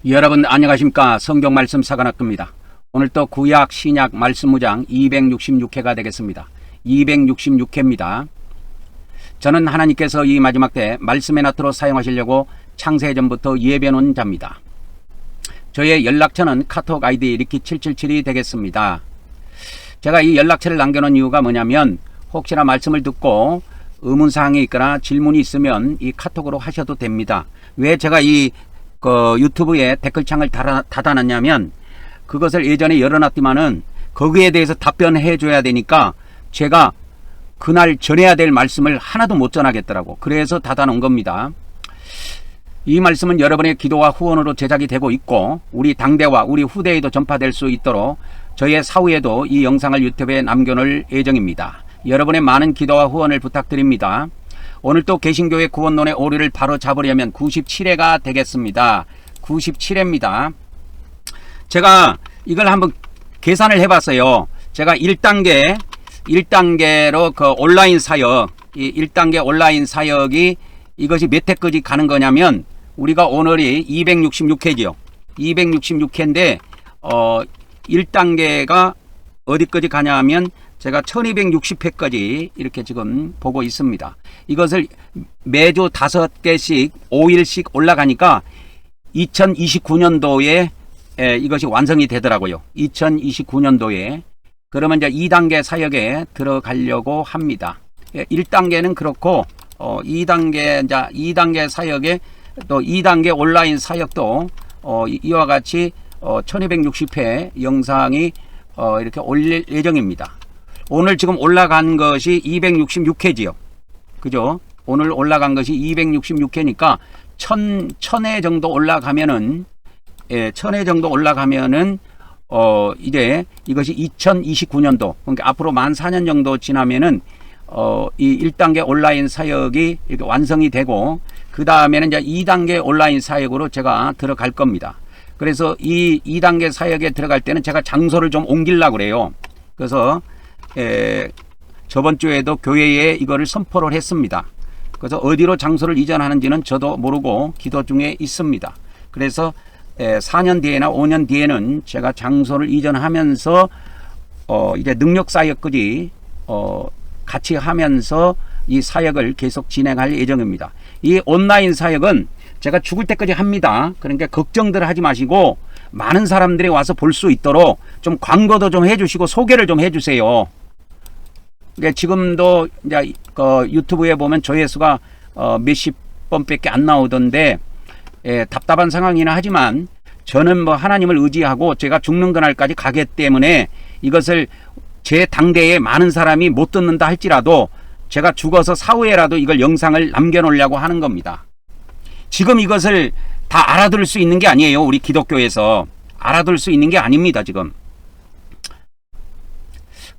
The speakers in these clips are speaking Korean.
여러분 안녕하십니까. 성경말씀 사관학교입니다. 오늘 또 구약 신약 말씀무장 266회가 되겠습니다. 266회입니다. 저는 하나님께서 이 마지막 때 말씀의 나트로 사용하시려고 창세전부터 예배놓은 자입니다. 저의 연락처는 카톡 아이디 리키777이 되겠습니다. 제가 이 연락처를 남겨놓은 이유가 뭐냐면 혹시나 말씀을 듣고 의문사항이 있거나 질문이 있으면 이 카톡으로 하셔도 됩니다. 왜 제가 이 유튜브에 댓글창을 닫아놨냐면 그것을 예전에 열어놨지만은 거기에 대해서 답변해 줘야 되니까 제가 그날 전해야 될 말씀을 하나도 못 전하겠더라고. 그래서 닫아놓은 겁니다. 이 말씀은 여러분의 기도와 후원으로 제작이 되고 있고 우리 당대와 우리 후대에도 전파될 수 있도록 저의 사후에도 이 영상을 유튜브에 남겨놓을 예정입니다. 여러분의 많은 기도와 후원을 부탁드립니다. 오늘 또 개신교의 구원론의 오류를 바로 잡으려면 97회가 되겠습니다. 97회입니다. 제가 이걸 한번 계산을 해봤어요. 제가 1단계로 그 온라인 사역, 이 1단계 온라인 사역이 이것이 몇 회까지 가는 거냐면 우리가 오늘이 266회죠. 266회인데 1단계가 어디까지 가냐면 제가 1260회까지 이렇게 지금 보고 있습니다. 이것을 매주 5개씩 5일씩 올라가니까 2029년도에 이것이 완성이 되더라고요. 2029년도에. 그러면 이제 2단계 사역에 들어가려고 합니다. 1단계는 그렇고 2단계 사역에 또 2단계 온라인 사역도 이와 같이 1260회 영상이 이렇게 올릴 예정입니다. 오늘 지금 올라간 것이 266회지요. 그죠? 오늘 올라간 것이 266회니까 1000회 정도 올라가면은 1000회 정도 올라가면은 이제 이것이 2029년도 그러니까 앞으로 만 4년 정도 지나면은 이 1단계 온라인 사역이 이렇게 완성이 되고 그 다음에는 이제 2단계 온라인 사역으로 제가 들어갈 겁니다. 그래서 이 2단계 사역에 들어갈 때는 제가 장소를 좀 옮기려고 그래요. 그래서 저번 주에도 교회에 이거를 선포를 했습니다. 그래서 어디로 장소를 이전하는지는 저도 모르고 기도 중에 있습니다. 그래서 4년 뒤에나 5년 뒤에는 제가 장소를 이전하면서 이제 능력 사역까지 같이 하면서 이 사역을 계속 진행할 예정입니다. 이 온라인 사역은 제가 죽을 때까지 합니다. 그러니까 걱정들 하지 마시고 많은 사람들이 와서 볼 수 있도록 좀 광고도 좀 해주시고 소개를 좀 해주세요. 그러니까 지금도 이제 유튜브에 보면 조회수가 몇십 번밖에 안 나오던데 답답한 상황이나 하지만 저는 뭐 하나님을 의지하고 제가 죽는 그날까지 가기 때문에 이것을 제 당대에 많은 사람이 못 듣는다 할지라도 제가 죽어서 사후에라도 이걸 영상을 남겨놓으려고 하는 겁니다. 지금 이것을 다 알아들을 수 있는 게 아니에요. 우리 기독교에서 알아들을 수 있는 게 아닙니다. 지금.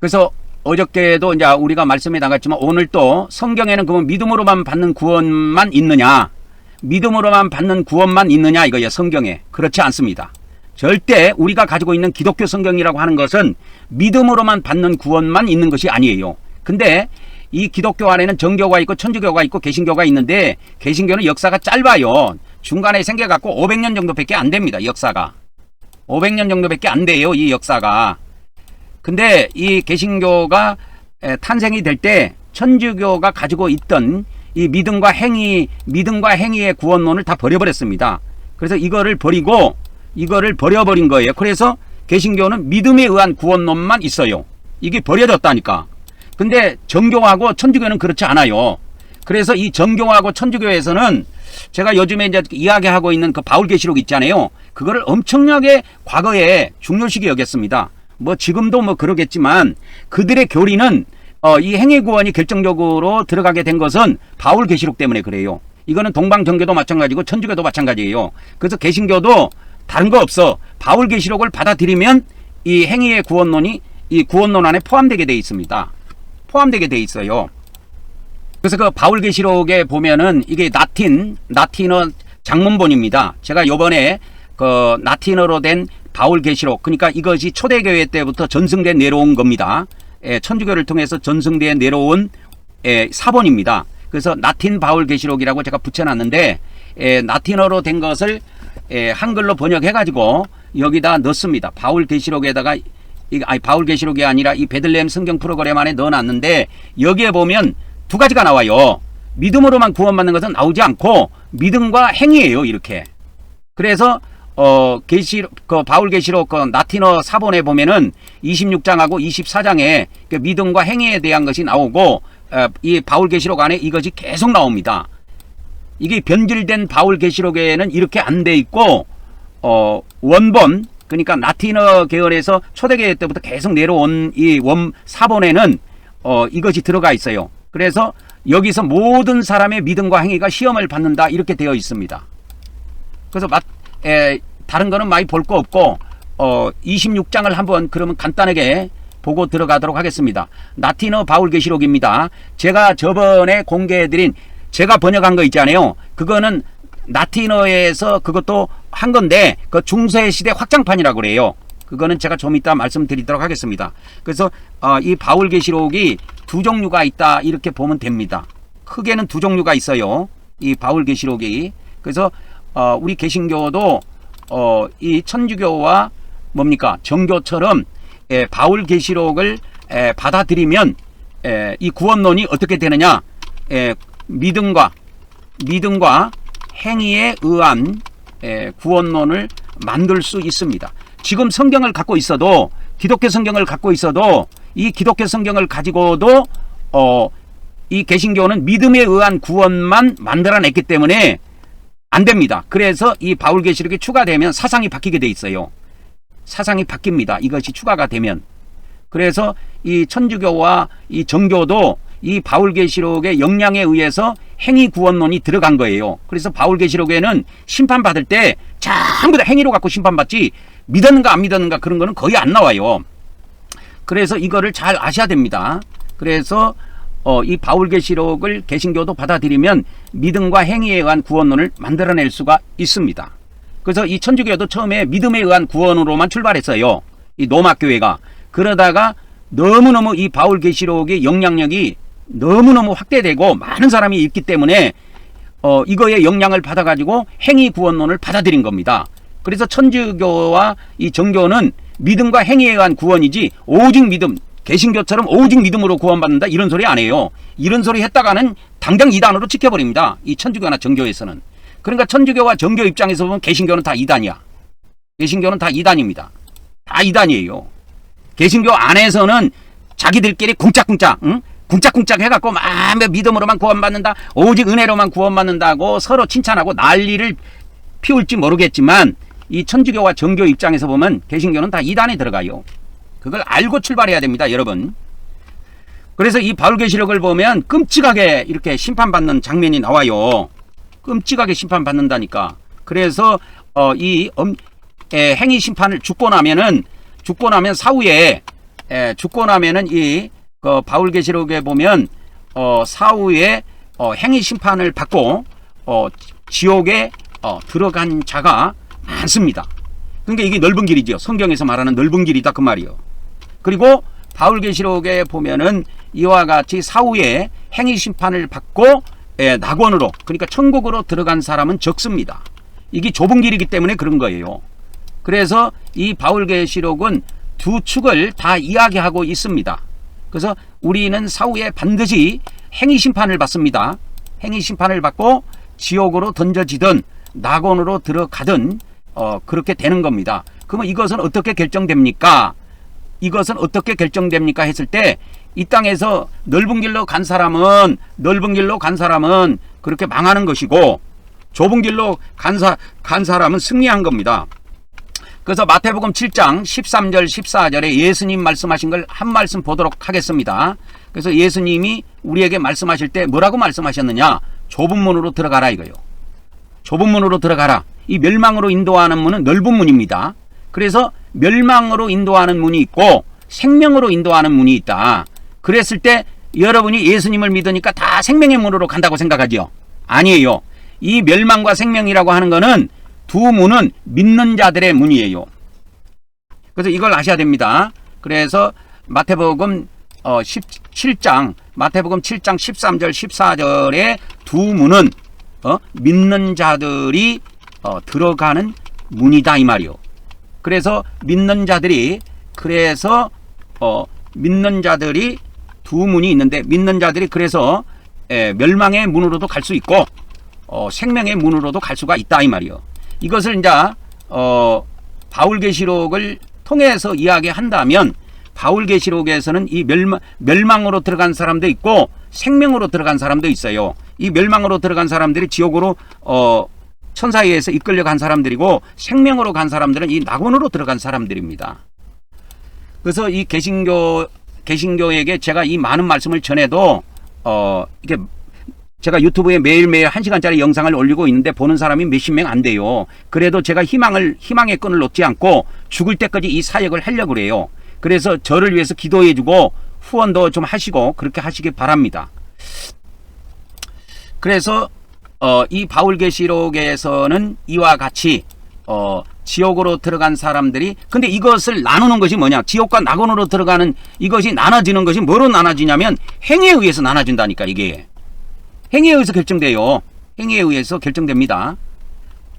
그래서 어저께도 이제 우리가 말씀에 나갔지만 오늘 또 성경에는 그러면 믿음으로만 받는 구원만 있느냐? 믿음으로만 받는 구원만 있느냐 이거예요. 성경에. 그렇지 않습니다. 절대 우리가 가지고 있는 기독교 성경이라고 하는 것은 믿음으로만 받는 구원만 있는 것이 아니에요. 근데 이 기독교 안에는 정교가 있고 천주교가 있고 개신교가 있는데 개신교는 역사가 짧아요. 중간에 생겨갖고 500년 정도밖에 안 됩니다. 역사가. 500년 정도밖에 안 돼요. 이 역사가. 근데 이 개신교가 탄생이 될 때 천주교가 가지고 있던 이 믿음과 행위의 구원론을 다 버려버렸습니다. 그래서 이거를 버려버린 거예요. 그래서 개신교는 믿음에 의한 구원론만 있어요. 이게 버려졌다니까. 근데 정교하고 천주교는 그렇지 않아요. 그래서 이 정교하고 천주교에서는 제가 요즘에 이제 이야기하고 있는 그 바울계시록 있잖아요. 그거를 엄청나게 과거에 중요시하게 여겼습니다. 뭐 지금도 뭐 그러겠지만 그들의 교리는 이 행위구원이 결정적으로 들어가게 된 것은 바울계시록 때문에 그래요. 이거는 동방정교도 마찬가지고 천주교도 마찬가지예요. 그래서 개신교도 다른 거 없어. 바울계시록을 받아들이면 이 행위의 구원론이 이 구원론 안에 포함되게 돼 있습니다. 포함되게 돼 있어요. 그래서 그 바울계시록에 보면은 이게 라틴어 장문본입니다. 제가 요번에 그 라틴어로 된 바울계시록, 그러니까 이것이 초대교회 때부터 전승돼 내려온 겁니다. 천주교를 통해서 전승돼 내려온 사본입니다. 그래서 라틴 바울계시록이라고 제가 붙여놨는데 라틴어로 된 것을 한글로 번역해 가지고 여기다 넣습니다. 바울계시록에다가 바울계시록이 아니라 이 베들레헴 성경 프로그램 안에 넣어놨는데 여기에 보면 두 가지가 나와요. 믿음으로만 구원받는 것은 나오지 않고 믿음과 행위예요. 이렇게. 그래서 바울계시록 라틴어 사본에 보면은 26장하고 24장에 믿음과 행위에 대한 것이 나오고 이 바울계시록 안에 이것이 계속 나옵니다. 이게 변질된 바울계시록에는 이렇게 안 돼 있고 원본 그러니까 라틴어 계열에서 초대교회 때부터 계속 내려온 이 사본에는 이것이 들어가 있어요. 그래서 여기서 모든 사람의 믿음과 행위가 시험을 받는다 이렇게 되어 있습니다. 그래서 다른 거는 많이 볼 거 없고 26장을 한번 그러면 간단하게 보고 들어가도록 하겠습니다. 라틴어 바울계시록입니다. 제가 저번에 공개해드린 제가 번역한 거 있잖아요. 그거는 라틴어에서 그것도 한 건데 그 중세시대 확장판이라고 그래요. 그거는 제가 좀 이따 말씀드리도록 하겠습니다. 그래서 이 바울계시록이 두 종류가 있다 이렇게 보면 됩니다. 크게는 두 종류가 있어요. 이 바울계시록이. 그래서 우리 개신교도 이 천주교와 뭡니까 정교처럼 바울계시록을 받아들이면 이 구원론이 어떻게 되느냐 믿음과 행위에 의한 구원론을 만들 수 있습니다. 지금 성경을 갖고 있어도 기독교 성경을 갖고 있어도 이 기독교 성경을 가지고도 이 개신교는 믿음에 의한 구원만 만들어냈기 때문에 안 됩니다. 그래서 이 바울계시록이 추가되면 사상이 바뀌게 돼 있어요. 사상이 바뀝니다. 이것이 추가가 되면. 그래서 이 천주교와 이 정교도 이 바울계시록의 영향에 의해서 행위 구원론이 들어간 거예요. 그래서 바울계시록에는 심판받을 때 전부 다 행위로 갖고 심판받지 믿었는가 안 믿었는가 그런 거는 거의 안 나와요. 그래서 이거를 잘 아셔야 됩니다. 그래서 이 바울계시록을 개신교도 받아들이면 믿음과 행위에 의한 구원론을 만들어낼 수가 있습니다. 그래서 이 천주교도 처음에 믿음에 의한 구원으로만 출발했어요. 이 로마교회가. 그러다가 너무너무 이 바울계시록의 영향력이 너무너무 확대되고 많은 사람이 있기 때문에 이거에 영향을 받아가지고 행위 구원론을 받아들인 겁니다. 그래서 천주교와 이 정교는 믿음과 행위에 의한 구원이지 오직 믿음, 개신교처럼 오직 믿음으로 구원받는다 이런 소리 안 해요. 이런 소리 했다가는 당장 이단으로 찍혀버립니다. 이 천주교나 정교에서는. 그러니까 천주교와 정교 입장에서 보면 개신교는 다 이단이야. 개신교는 다 이단입니다. 다 이단이에요. 개신교 안에서는 자기들끼리 쿵짝쿵짝 쿵짝쿵짝 해갖고 막 믿음으로만 구원받는다 오직 은혜로만 구원받는다고 서로 칭찬하고 난리를 피울지 모르겠지만 이 천주교와 정교 입장에서 보면 개신교는 다 이단에 들어가요. 그걸 알고 출발해야 됩니다, 여러분. 그래서 이 바울계시록을 보면 끔찍하게 이렇게 심판받는 장면이 나와요. 끔찍하게 심판받는다니까. 그래서 이 행위 심판을 죽고 나면 사후에 죽고 나면은 이 바울계시록에 보면 사후에 행위 심판을 받고 지옥에 들어간 자가 많습니다. 그러니까 이게 넓은 길이죠. 성경에서 말하는 넓은 길이다 그 말이요. 그리고 바울계시록에 보면은 이와 같이 사후에 행위 심판을 받고 낙원으로 그러니까 천국으로 들어간 사람은 적습니다. 이게 좁은 길이기 때문에 그런 거예요. 그래서 이 바울계시록은 두 축을 다 이야기하고 있습니다. 그래서 우리는 사후에 반드시 행위 심판을 받습니다. 행위 심판을 받고 지옥으로 던져지든 낙원으로 들어가든 그렇게 되는 겁니다. 그러면 이것은 어떻게 결정됩니까? 이것은 어떻게 결정됩니까? 했을 때 이 땅에서 넓은 길로 간 사람은 그렇게 망하는 것이고 좁은 길로 간 사람은 승리한 겁니다. 그래서 마태복음 7장 13절 14절에 예수님 말씀하신 걸 한 말씀 보도록 하겠습니다. 그래서 예수님이 우리에게 말씀하실 때 뭐라고 말씀하셨느냐? 좁은 문으로 들어가라 이거요. 좁은 문으로 들어가라. 이 멸망으로 인도하는 문은 넓은 문입니다. 그래서 멸망으로 인도하는 문이 있고 생명으로 인도하는 문이 있다. 그랬을 때 여러분이 예수님을 믿으니까 다 생명의 문으로 간다고 생각하지요? 아니에요. 이 멸망과 생명이라고 하는 거는 두 문은 믿는 자들의 문이에요. 그래서 이걸 아셔야 됩니다. 그래서 마태복음 7장 13절 14절의 두 문은 믿는 자들이 들어가는 문이다 이 말이요. 그래서 믿는 자들이 두 문이 있는데, 믿는 자들이 그래서 멸망의 문으로도 갈 수 있고 생명의 문으로도 갈 수가 있다 이 말이요. 이것을 이제 바울계시록을 통해서 이야기한다면, 바울계시록에서는 이 멸망으로 들어간 사람도 있고 생명으로 들어간 사람도 있어요. 이 멸망으로 들어간 사람들이 지옥으로 천사에 의해서 이끌려간 사람들이고, 생명으로 간 사람들은 이 낙원으로 들어간 사람들입니다. 그래서 이 개신교에게 제가 이 많은 말씀을 전해도 이게 제가 유튜브에 매일매일 1시간짜리 영상을 올리고 있는데 보는 사람이 몇십 명 안 돼요. 그래도 제가 희망의 끈을 놓지 않고 죽을 때까지 이 사역을 하려고 그래요. 그래서 저를 위해서 기도해주고 후원도 좀 하시고 그렇게 하시기 바랍니다. 그래서 이 바울계시록에서는 이와 같이 지옥으로 들어간 사람들이, 근데 이것을 나누는 것이 뭐냐, 지옥과 낙원으로 들어가는 이것이 나눠지는 것이 뭐로 나눠지냐면 행위에 의해서 나눠진다니까. 이게 행위에 의해서 결정돼요. 행위에 의해서 결정됩니다.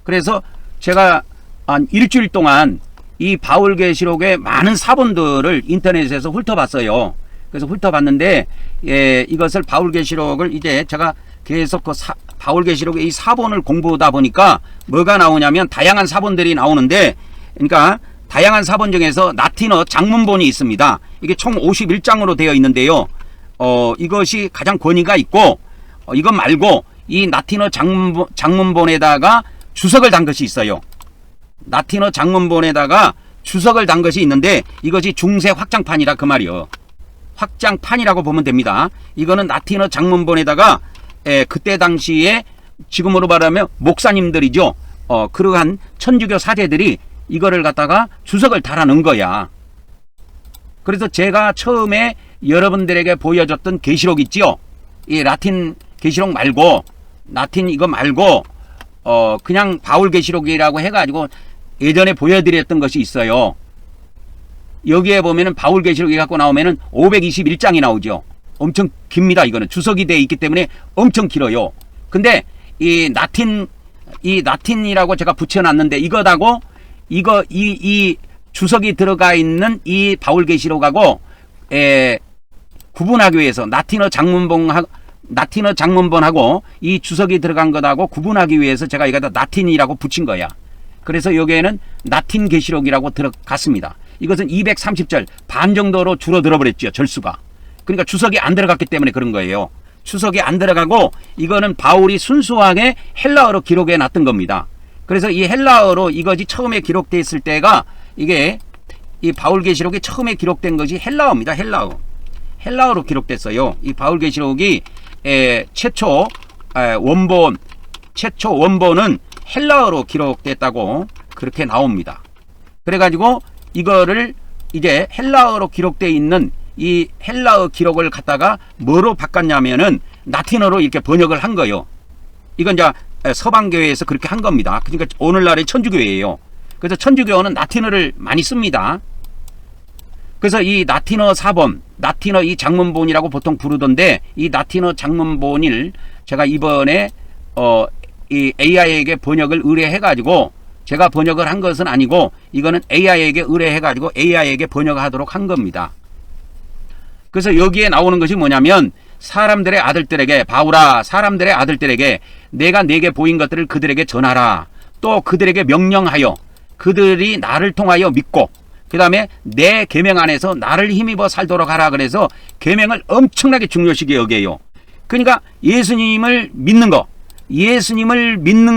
그래서 제가 한 일주일 동안 이 바울계시록의 많은 사본들을 인터넷에서 훑어봤어요. 그래서 훑어봤는데 이것을 바울계시록을 이제 제가 계속 바울계시록의 이 사본을 공부하다 보니까 뭐가 나오냐면 다양한 사본들이 나오는데, 그러니까 다양한 사본 중에서 라틴어 장문본이 있습니다. 이게 총 51장으로 되어 있는데요. 이것이 가장 권위가 있고, 이것 말고 이 라틴어 장문본에다가 주석을 단 것이 있어요. 라틴어 장문본에다가 주석을 단 것이 있는데 이것이 중세 확장판이라 그 말이요. 확장판이라고 보면 됩니다. 이거는 라틴어 장문본에다가 그때 당시에 지금으로 말하면 목사님들이죠. 그러한 천주교 사제들이 이거를 갖다가 주석을 달아 넣은 거야. 그래서 제가 처음에 여러분들에게 보여줬던 계시록 있지요. 이 라틴 계시록 말고, 라틴 이거 말고 그냥 바울계시록이라고 해가지고 예전에 보여드렸던 것이 있어요. 여기에 보면은 바울계시록이 갖고 나오면은 521장이 나오죠. 엄청 깁니다. 이거는 주석이 되어 있기 때문에 엄청 길어요. 근데 이 라틴이라고 제가 붙여놨는데 이것하고 이 주석이 들어가 있는 이 바울계시록하고 구분하기 위해서 라틴어 장문본하고 이 주석이 들어간 것하고 구분하기 위해서 제가 이거다 라틴이라고 붙인 거야. 그래서 여기에는 라틴 계시록이라고 들어갔습니다. 이것은 230절 반 정도로 줄어들어 버렸죠. 절수가. 그러니까 주석이 안 들어갔기 때문에 그런 거예요. 주석이 안 들어가고 이거는 바울이 순수하게 헬라어로 기록해 놨던 겁니다. 그래서 이 헬라어로 이것이 처음에 기록되어 있을 때가, 이게 이 바울계시록이 처음에 기록된 것이 헬라어입니다. 헬라어로 기록됐어요. 이 바울계시록이 최초 원본은 헬라어로 기록됐다고 그렇게 나옵니다. 그래가지고 이거를 이제 헬라어로 기록되어 있는 이 헬라어 기록을 갖다가 뭐로 바꿨냐면은 라틴어로 이렇게 번역을 한 거예요. 이건 이제 서방교회에서 그렇게 한 겁니다. 그러니까 오늘날의 천주교회예요. 그래서 천주교는 라틴어를 많이 씁니다. 그래서 이 라틴어 사본, 라틴어 이 장문본이라고 보통 부르던데, 이 라틴어 장문본을 제가 이번에 이 AI에게 번역을 의뢰해가지고, 제가 번역을 한 것은 아니고 이거는 AI에게 의뢰해가지고 AI에게 번역하도록 한 겁니다. 그래서 여기에 나오는 것이 뭐냐면, 사람들의 아들들에게, 바울아, 사람들의 아들들에게 내가 내게 보인 것들을 그들에게 전하라. 또 그들에게 명령하여 그들이 나를 통하여 믿고, 그 다음에 내 계명 안에서 나를 힘입어 살도록 하라. 그래서 계명을 엄청나게 중요시게 여겨요. 그러니까 예수님을 믿는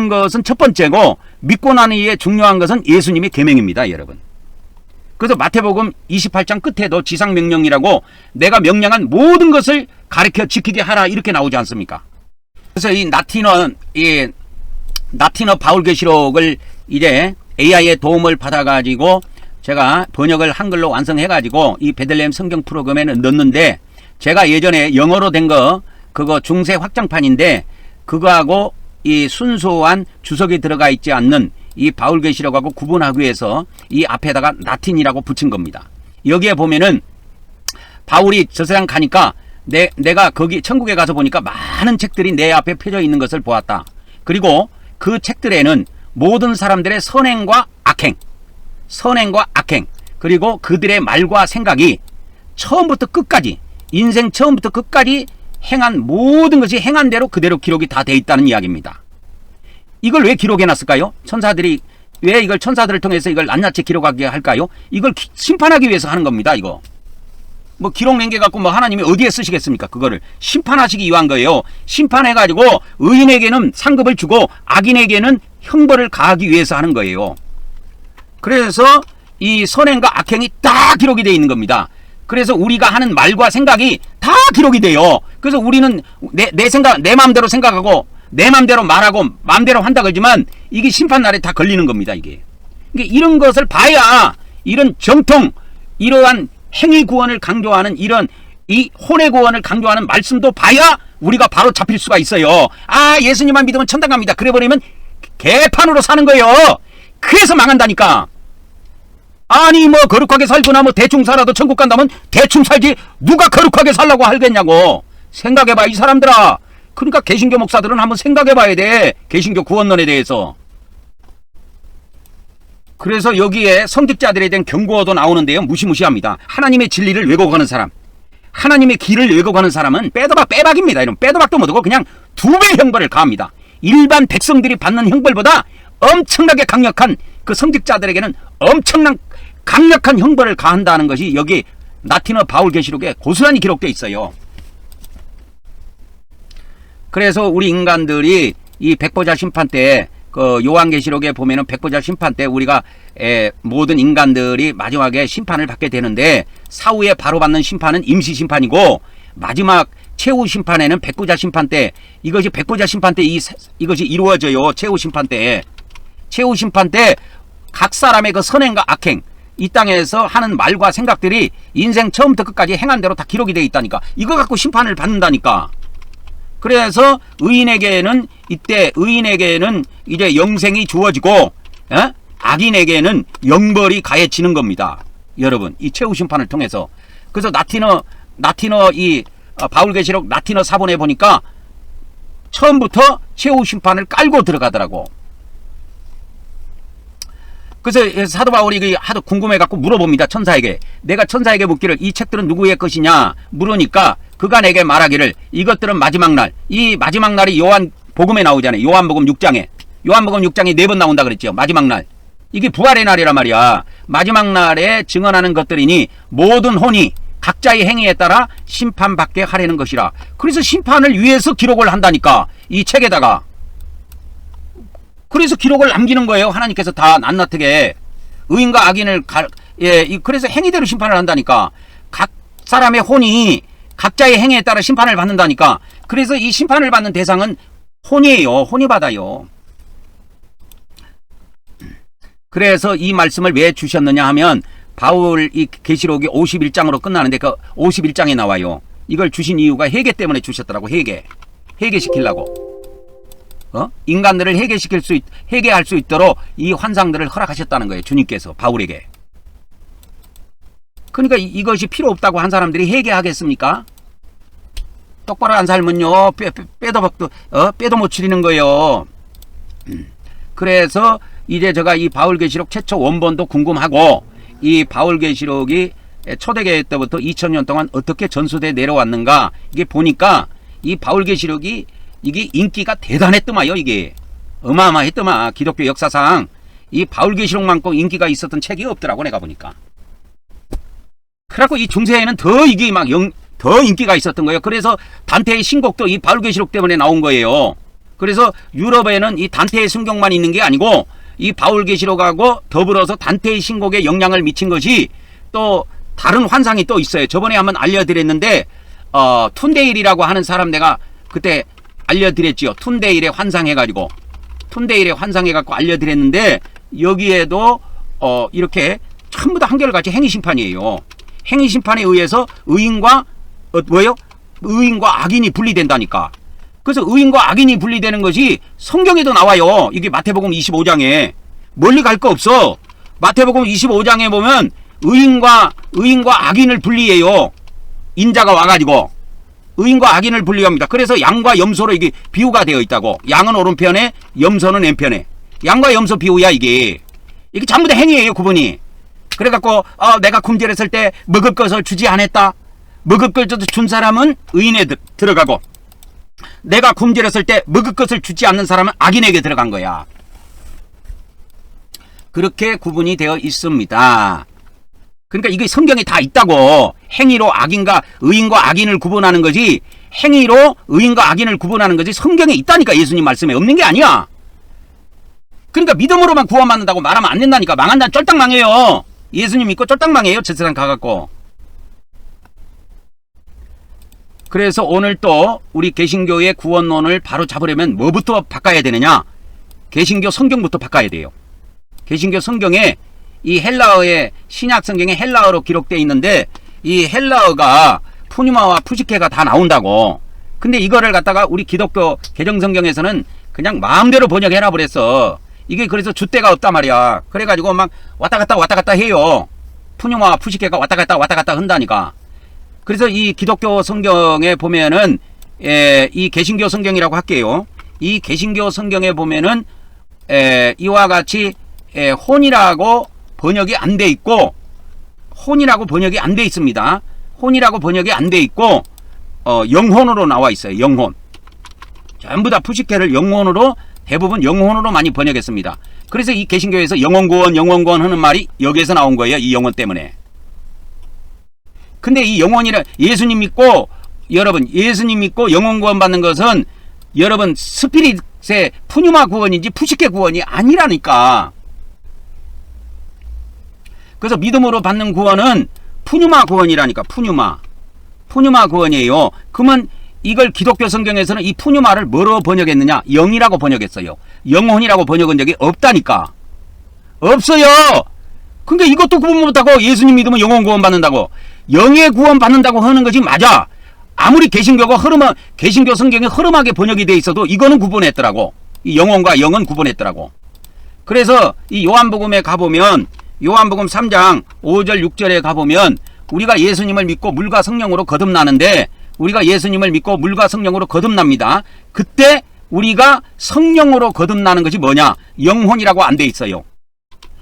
것은 첫 번째고, 믿고 난 이후에 중요한 것은 예수님의 계명입니다, 여러분. 그래서 마태복음 28장 끝에도 지상명령이라고 내가 명령한 모든 것을 가르쳐 지키게 하라 이렇게 나오지 않습니까? 그래서 이 라틴어 바울계시록을 이제 AI의 도움을 받아가지고 제가 번역을 한글로 완성해가지고 이 베들레헴 성경 프로그램에 넣었는데, 제가 예전에 영어로 된 거 그거 중세 확장판인데 그거하고 이 순수한 주석이 들어가 있지 않는 이 바울계시록하고 구분하기 위해서 이 앞에다가 라틴이라고 붙인 겁니다. 여기에 보면은 바울이 저 세상 가니까 내가 거기 천국에 가서 보니까 많은 책들이 내 앞에 펴져 있는 것을 보았다. 그리고 그 책들에는 모든 사람들의 선행과 악행, 그리고 그들의 말과 생각이 처음부터 끝까지, 인생 처음부터 끝까지 행한 모든 것이 행한 대로 그대로 기록이 다 돼 있다는 이야기입니다. 이걸 왜 기록해 놨을까요? 천사들이 왜 이걸 천사들을 통해서 이걸 낱낱이 기록하게 할까요? 이걸 심판하기 위해서 하는 겁니다. 이거 뭐 기록 낸 게 갖고 뭐 하나님이 어디에 쓰시겠습니까? 그거를 심판하시기 위한 거예요. 심판해가지고 의인에게는 상급을 주고 악인에게는 형벌을 가하기 위해서 하는 거예요. 그래서 이 선행과 악행이 다 기록이 되어 있는 겁니다. 그래서 우리가 하는 말과 생각이 다 기록이 돼요. 그래서 우리는 내 생각, 내 마음대로 생각하고 내 마음대로 말하고 마음대로 한다 그러지만 이게 심판날에 다 걸리는 겁니다. 이게 이런 것을 봐야, 이런 정통, 이러한 행위 구원을 강조하는 이런 이 혼의 구원을 강조하는 말씀도 봐야 우리가 바로 잡힐 수가 있어요. 아, 예수님만 믿으면 천당 갑니다. 그래 버리면 개판으로 사는 거예요. 그래서 망한다니까. 아니 뭐 거룩하게 살거나 뭐 대충 살아도 천국 간다면 대충 살지 누가 거룩하게 살라고 하겠냐고. 생각해봐 이 사람들아. 그러니까 개신교 목사들은 한번 생각해봐야 돼. 개신교 구원론에 대해서. 그래서 여기에 성직자들에 대한 경고도 나오는데요. 무시무시합니다. 하나님의 진리를 왜곡하는 사람, 하나님의 길을 왜곡하는 사람은 빼박입니다. 이런 빼도 박도 못하고 그냥 2배 형벌을 가합니다. 일반 백성들이 받는 형벌보다 엄청나게 강력한, 그 성직자들에게는 엄청난 강력한 형벌을 가한다는 것이 여기 나티너 바울계시록에 고스란히 기록되어 있어요. 그래서 우리 인간들이 이 백보자 심판 때, 그 요한계시록에 보면은 백보자 심판 때 우리가 모든 인간들이 마지막에 심판을 받게 되는데, 사후에 바로 받는 심판은 임시 심판이고, 마지막 최후 심판에는 백보자 심판 때, 이것이 백보자 심판 때 이것이 이루어져요. 최후 심판 때 각 사람의 그 선행과 악행, 이 땅에서 하는 말과 생각들이 인생 처음부터 끝까지 행한 대로 다 기록이 되어 있다니까. 이거 갖고 심판을 받는다니까. 그래서 의인에게는 이제 영생이 주어지고, 악인에게는 영벌이 가해지는 겁니다. 여러분, 이 최후 심판을 통해서. 그래서 나티너 이 바울계시록 나티너 사본에 보니까 처음부터 최후 심판을 깔고 들어가더라고. 그래서 사도 바울이 하도 궁금해갖고 물어봅니다. 천사에게. 내가 천사에게 묻기를 이 책들은 누구의 것이냐 물으니까 그가 내게 말하기를 이것들은 마지막 날, 이 마지막 날이 요한복음에 나오잖아요. 요한복음 6장에 4번 나온다 그랬죠. 마지막 날. 이게 부활의 날이란 말이야. 마지막 날에 증언하는 것들이니 모든 혼이 각자의 행위에 따라 심판받게 하려는 것이라. 그래서 심판을 위해서 기록을 한다니까. 이 책에다가. 그래서 기록을 남기는 거예요. 하나님께서 다 낱낱하게. 의인과 악인을 그래서 행위대로 심판을 한다니까. 각 사람의 혼이 각자의 행위에 따라 심판을 받는다니까. 그래서 이 심판을 받는 대상은 혼이에요. 혼이 받아요. 그래서 이 말씀을 왜 주셨느냐 하면, 바울 이 계시록이 51장으로 끝나는데 그 51장에 나와요. 이걸 주신 이유가 회개 때문에 주셨더라고. 회개시키려고. 인간들을 회개할 수 있도록 이 환상들을 허락하셨다는 거예요. 주님께서 바울에게. 그러니까 이것이 필요 없다고 한 사람들이 회개하겠습니까? 똑바로 안 살면요, 빼도 못 추리는 거예요. 그래서 이제 제가 이 바울계시록 최초 원본도 궁금하고, 이 바울계시록이 초대교회 때부터 2000년 동안 어떻게 전수돼 내려왔는가, 이게 보니까 이 바울계시록이 이게 인기가 대단했더만요. 이게 어마어마했더만. 기독교 역사상 이 바울계시록만큼 인기가 있었던 책이 없더라고, 내가 보니까. 그래갖고 이 중세에는 더 이게 더 인기가 있었던 거예요. 그래서 단테의 신곡도 이 바울계시록 때문에 나온 거예요. 그래서 유럽에는 이 단테의 순경만 있는 게 아니고, 이 바울계시록하고 더불어서 단테의 신곡에 영향을 미친 것이 또 다른 환상이 또 있어요. 저번에 한번 알려드렸는데, 툰데일이라고 하는 사람 내가 그때 알려드렸지요. 툰데일에 환상해가지고 알려드렸는데, 여기에도 이렇게 전부 다 한결같이 행위심판이에요. 행위심판에 의해서 의인과 악인이 분리된다니까. 그래서 의인과 악인이 분리되는 것이 성경에도 나와요. 이게 마태복음 25장에. 멀리 갈 거 없어. 마태복음 25장에 보면 의인과 악인을 분리해요. 인자가 와가지고 의인과 악인을 분리합니다. 그래서 양과 염소로 이게 비유가 되어 있다고. 양은 오른편에, 염소는 왼편에. 양과 염소 비유야 이게. 이게 전부 다 행위예요 구분이. 그래갖고 내가 굶주렸을 때 먹을 것을 주지 않았다. 먹을 것을 준 사람은 의인에 들어가고 내가 굶주렸을 때 먹을 것을 주지 않는 사람은 악인에게 들어간 거야. 그렇게 구분이 되어 있습니다. 그러니까 이게 성경에 다 있다고. 행위로 악인과 의인과 악인을 구분하는 거지, 행위로 의인과 악인을 구분하는 거지 성경에 있다니까. 예수님 말씀에 없는 게 아니야. 그러니까 믿음으로만 구원받는다고 말하면 안 된다니까. 망한다는 쫄딱 망해요. 예수님 믿고 쫄딱 망해요. 저 세상 가갖고. 그래서 오늘 또 우리 개신교의 구원론을 바로 잡으려면 뭐부터 바꿔야 되느냐? 개신교 성경부터 바꿔야 돼요. 개신교 성경에 이 헬라어의 신약 성경에 헬라어로 기록되어 있는데 이 헬라어가 푸뉴마와 푸시케가 다 나온다고. 근데 이거를 갖다가 우리 기독교 개정성경에서는 그냥 마음대로 번역해놔 버렸어. 이게 그래서 줏대가 없단 말이야. 그래가지고 막 왔다 갔다 해요. 푸뉴마와 푸시케가 왔다 갔다 한다니까. 그래서 이 기독교 성경에 보면은 이 개신교 성경이라고 할게요. 이 개신교 성경에 보면은 이와 같이 혼이라고 번역이 안 돼 있고, 혼이라고 번역이 안 돼 있습니다. 혼이라고 번역이 안 돼 있고 영혼으로 나와 있어요. 영혼. 전부 다 푸시케를 영혼으로, 대부분 영혼으로 많이 번역했습니다. 그래서 이 개신교에서 영혼구원 하는 말이 여기에서 나온 거예요. 이 영혼 때문에. 근데 이 영혼이라, 예수님 믿고 영혼 구원 받는 것은 여러분 스피릿의 푸뉴마 구원인지 푸시케 구원이 아니라니까. 그래서 믿음으로 받는 구원은 푸뉴마 구원이라니까. 푸뉴마 구원이에요. 그러면 이걸 기독교 성경에서는 이 푸뉴마를 뭐로 번역했느냐? 영이라고 번역했어요. 영혼이라고 번역한 적이 없다니까. 없어요. 그러니까 이것도 구분 못하고 예수님 믿으면 영혼 구원 받는다고, 영의 구원 받는다고 하는 것이 맞아. 아무리 개신교가 개신교 성경에 흐름하게 번역이 돼 있어도 이거는 구분했더라고. 이 영혼과 영은 구분했더라고. 그래서 이 요한복음에 가보면, 요한복음 3장 5절 6절에 가보면 우리가 예수님을 믿고 물과 성령으로 거듭나는데, 우리가 예수님을 믿고 물과 성령으로 거듭납니다. 그때 우리가 성령으로 거듭나는 것이 뭐냐? 영혼이라고 안 돼 있어요.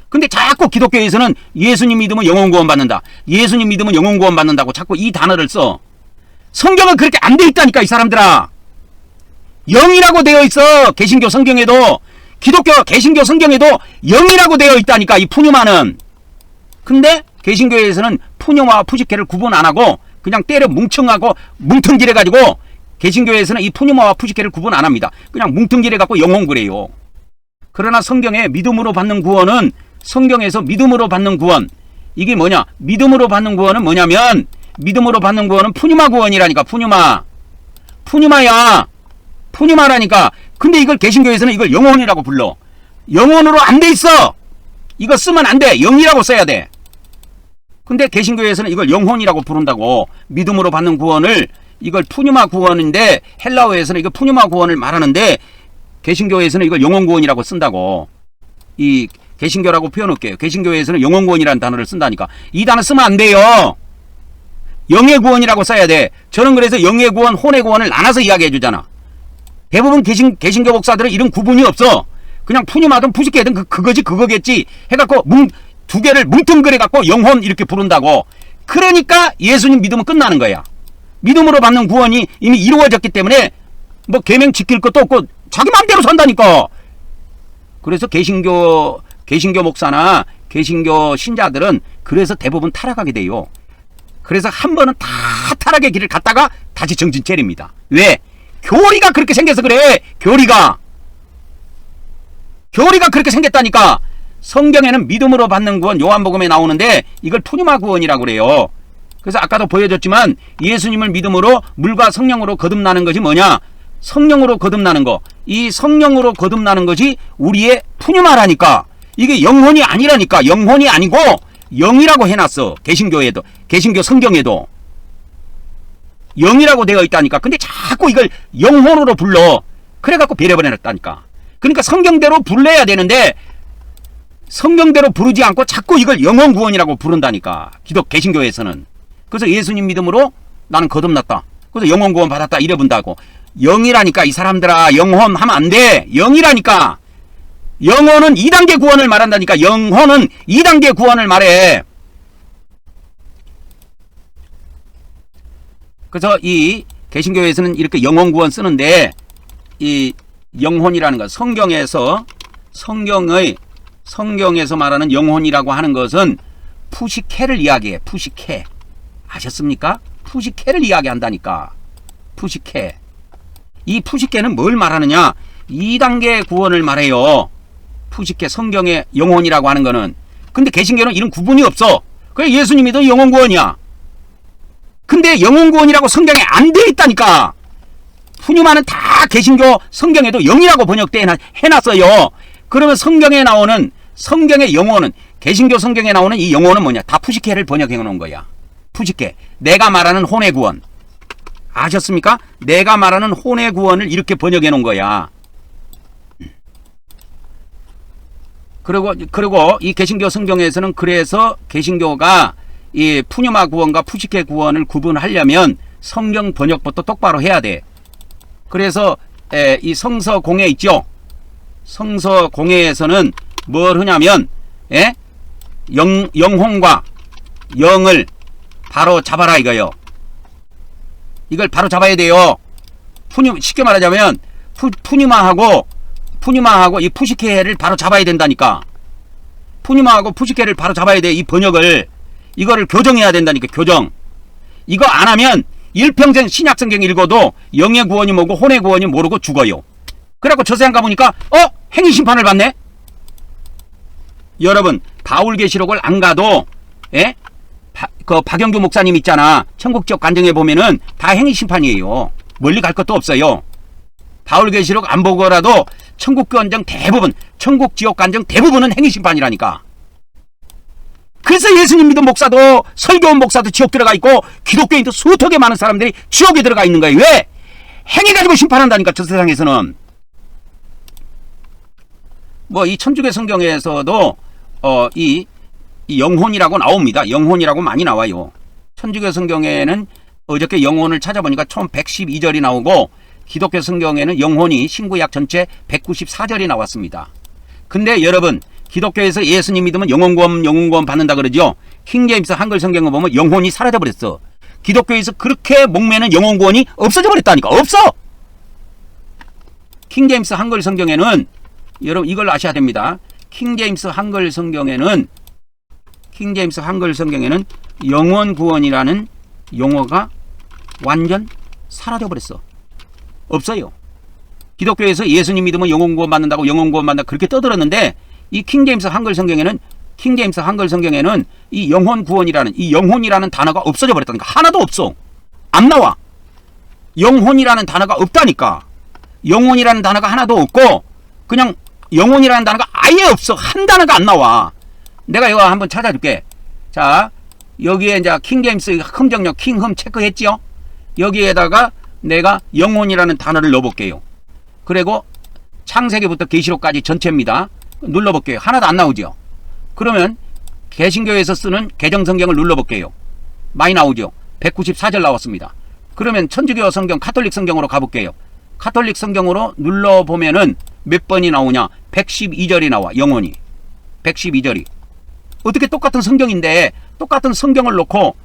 근데 자꾸 기독교에서는 예수님 믿으면 영혼 구원 받는다, 예수님 믿으면 영혼 구원 받는다고 자꾸 이 단어를 써. 성경은 그렇게 안 돼 있다니까 이 사람들아. 영이라고 되어 있어. 개신교 성경에도, 기독교 개신교 성경에도 영이라고 되어 있다니까 이 푸뉴마는. 근데 개신교에서는 푸뉴마와 푸시케를 구분 안 하고 그냥 때려 뭉텅질해 가지고, 개신교에서는 이 푸뉴마와 푸시케를 구분 안 합니다. 그냥 뭉텅질해 갖고 영혼 그래요. 그러나 성경에 믿음으로 받는 구원은, 성경에서 믿음으로 받는 구원, 이게 뭐냐? 믿음으로 받는 구원은 뭐냐면, 믿음으로 받는 구원은 푸뉴마 구원이라니까. 푸뉴마야. 푸뉴마라니까. 근데 이걸 개신교에서는 이걸 영혼이라고 불러. 영혼으로 안 돼 있어. 이거 쓰면 안 돼. 영이라고 써야 돼. 근데 개신교에서는 이걸 영혼이라고 부른다고. 믿음으로 받는 구원을, 이걸 푸뉴마 구원인데 헬라어에서는 이거 푸뉴마 구원을 말하는데 개신교에서는 이걸 영혼 구원이라고 쓴다고. 이 개신교라고 표현할게요. 개신교에서는 영혼 구원이라는 단어를 쓴다니까. 이 단어 쓰면 안 돼요. 영의 구원이라고 써야 돼. 저는 그래서 영의 구원, 혼의 구원을 나눠서 이야기해 주잖아. 대부분 개신교 목사들은 이런 구분이 없어. 그냥 푸뉴마든 푸시케든 그거겠지 해갖고 두 개를 뭉뚱그려갖고 영혼 이렇게 부른다고. 그러니까 예수님 믿으면 끝나는 거야. 믿음으로 받는 구원이 이미 이루어졌기 때문에 뭐 계명 지킬 것도 없고 자기 마음대로 산다니까. 그래서 개신교 목사나 개신교 신자들은 그래서 대부분 타락하게 돼요. 그래서 한 번은 다 타락의 길을 갔다가 다시 정신 차립니다. 왜? 교리가 그렇게 생겨서 그래. 교리가 그렇게 생겼다니까. 성경에는 믿음으로 받는 구원, 요한복음에 나오는데 이걸 푸뉴마 구원이라고 그래요. 그래서 아까도 보여줬지만 예수님을 믿음으로 물과 성령으로 거듭나는 것이 뭐냐? 성령으로 거듭나는 거. 이 성령으로 거듭나는 것이 우리의 푸뉴마라니까. 이게 영혼이 아니라니까. 영혼이 아니고 영이라고 해놨어. 개신교에도, 개신교 성경에도 영이라고 되어 있다니까. 근데 자꾸 이걸 영혼으로 불러. 그래갖고 배려버려놨다니까. 그러니까 성경대로 불러야 되는데 성경대로 부르지 않고 자꾸 이걸 영혼 구원이라고 부른다니까. 개신교에서는. 그래서 예수님 믿음으로 나는 거듭났다, 그래서 영혼 구원 받았다 이래 본다고. 영이라니까 이 사람들아. 영혼 하면 안 돼. 영이라니까. 영혼은 2단계 구원을 말한다니까. 영혼은 2단계 구원을 말해. 그래서 이 개신교에서는 이렇게 영혼 구원 쓰는데, 이 영혼이라는 것, 성경에서 말하는 영혼이라고 하는 것은 푸시케를 이야기해. 푸시케. 아셨습니까? 푸시케를 이야기한다니까. 푸시케. 이 푸시케는 뭘 말하느냐? 2단계 구원을 말해요. 푸시케, 성경의 영혼이라고 하는 거는. 근데 개신교는 이런 구분이 없어. 그래, 예수님이도 영혼 구원이야. 근데 영혼 구원이라고 성경에 안 돼 있다니까. 푸뉴마는 다 개신교 성경에도 영이라고 번역돼 해놨어요. 그러면 성경에 나오는, 성경의 영혼은, 개신교 성경에 나오는 이 영혼은 뭐냐? 다 푸시케를 번역해 놓은 거야. 푸시케. 내가 말하는 혼의 구원. 아셨습니까? 내가 말하는 혼의 구원을 이렇게 번역해 놓은 거야. 그리고 이 개신교 성경에서는, 그래서 개신교가 이 푸뉴마 구원과 푸시케 구원을 구분하려면 성경 번역부터 똑바로 해야 돼. 그래서 이 성서 공예 있죠? 성서 공예에서는 뭘 하냐면, 영혼과 영을 바로 잡아라 이거요. 이걸 바로 잡아야 돼요. 쉽게 말하자면 푸뉴마하고 이 푸시케를 바로 잡아야 된다니까. 푸뉴마하고 푸시케를 바로 잡아야 돼. 이 번역을, 이거를 교정해야 된다니까. 교정. 이거 안 하면 일평생 신약성경 읽어도 영의 구원이 뭐고 혼의 구원이 모르고 죽어요. 그래갖고 저 세상 가보니까 행위심판을 받네. 여러분, 바울계시록을 안 가도 그 박영규 목사님 있잖아. 천국지옥 간증에 보면은 다 행위심판이에요. 멀리 갈 것도 없어요. 바울계시록 안 보고라도 천국지옥 대부분, 천국지옥 간증 대부분은 행위심판이라니까. 그래서 예수님 믿은 목사도, 설교원 목사도 지옥 들어가 있고, 기독교인도 수억에 많은 사람들이 지옥에 들어가 있는 거예요. 왜? 행위 가지고 심판한다니까, 저 세상에서는. 뭐 이 천주교 성경에서도 이 영혼이라고 나옵니다. 영혼이라고 많이 나와요. 천주교 성경에는 어저께 영혼을 찾아보니까 총 112절이 나오고, 기독교 성경에는 영혼이 신구약 전체 194절이 나왔습니다. 근데 여러분, 기독교에서 예수님 믿으면 영혼구원 받는다 그러죠. 킹제임스 한글 성경을 보면 영혼이 사라져 버렸어. 기독교에서 그렇게 목매는 영혼구원이 없어져 버렸다니까. 없어. 킹제임스 한글 성경에는, 여러분 이걸 아셔야 됩니다. 킹제임스 한글 성경에는 영혼구원이라는 용어가 완전 사라져 버렸어. 없어요. 기독교에서 예수님 믿으면 영혼구원 받는다고, 영혼구원 받는다 그렇게 떠들었는데, 이 킹제임스 한글 성경에는 이 영혼구원이라는, 이 영혼이라는 단어가 없어져 버렸다니까. 하나도 없어. 안 나와. 영혼이라는 단어가 없다니까. 영혼이라는 단어가 하나도 없고, 그냥 영혼이라는 단어가 아예 없어. 한 단어가 안 나와. 내가 이거 한번 찾아줄게. 자, 여기에 이제 킹제임스 흠정력 킹흠 체크했죠? 여기에다가 내가 영혼이라는 단어를 넣어볼게요. 그리고 창세기부터 계시록까지 전체입니다. 눌러볼게요. 하나도 안 나오죠? 그러면 개신교에서 쓰는 개정성경을 눌러볼게요. 많이 나오죠? 194절 나왔습니다. 그러면 천주교 성경, 카톨릭 성경으로 가볼게요. 카톨릭 성경으로 눌러보면은 몇 번이 나오냐? 112절이 나와. 영혼이 112절이. 어떻게 똑같은 성경인데, 똑같은 성경을 놓고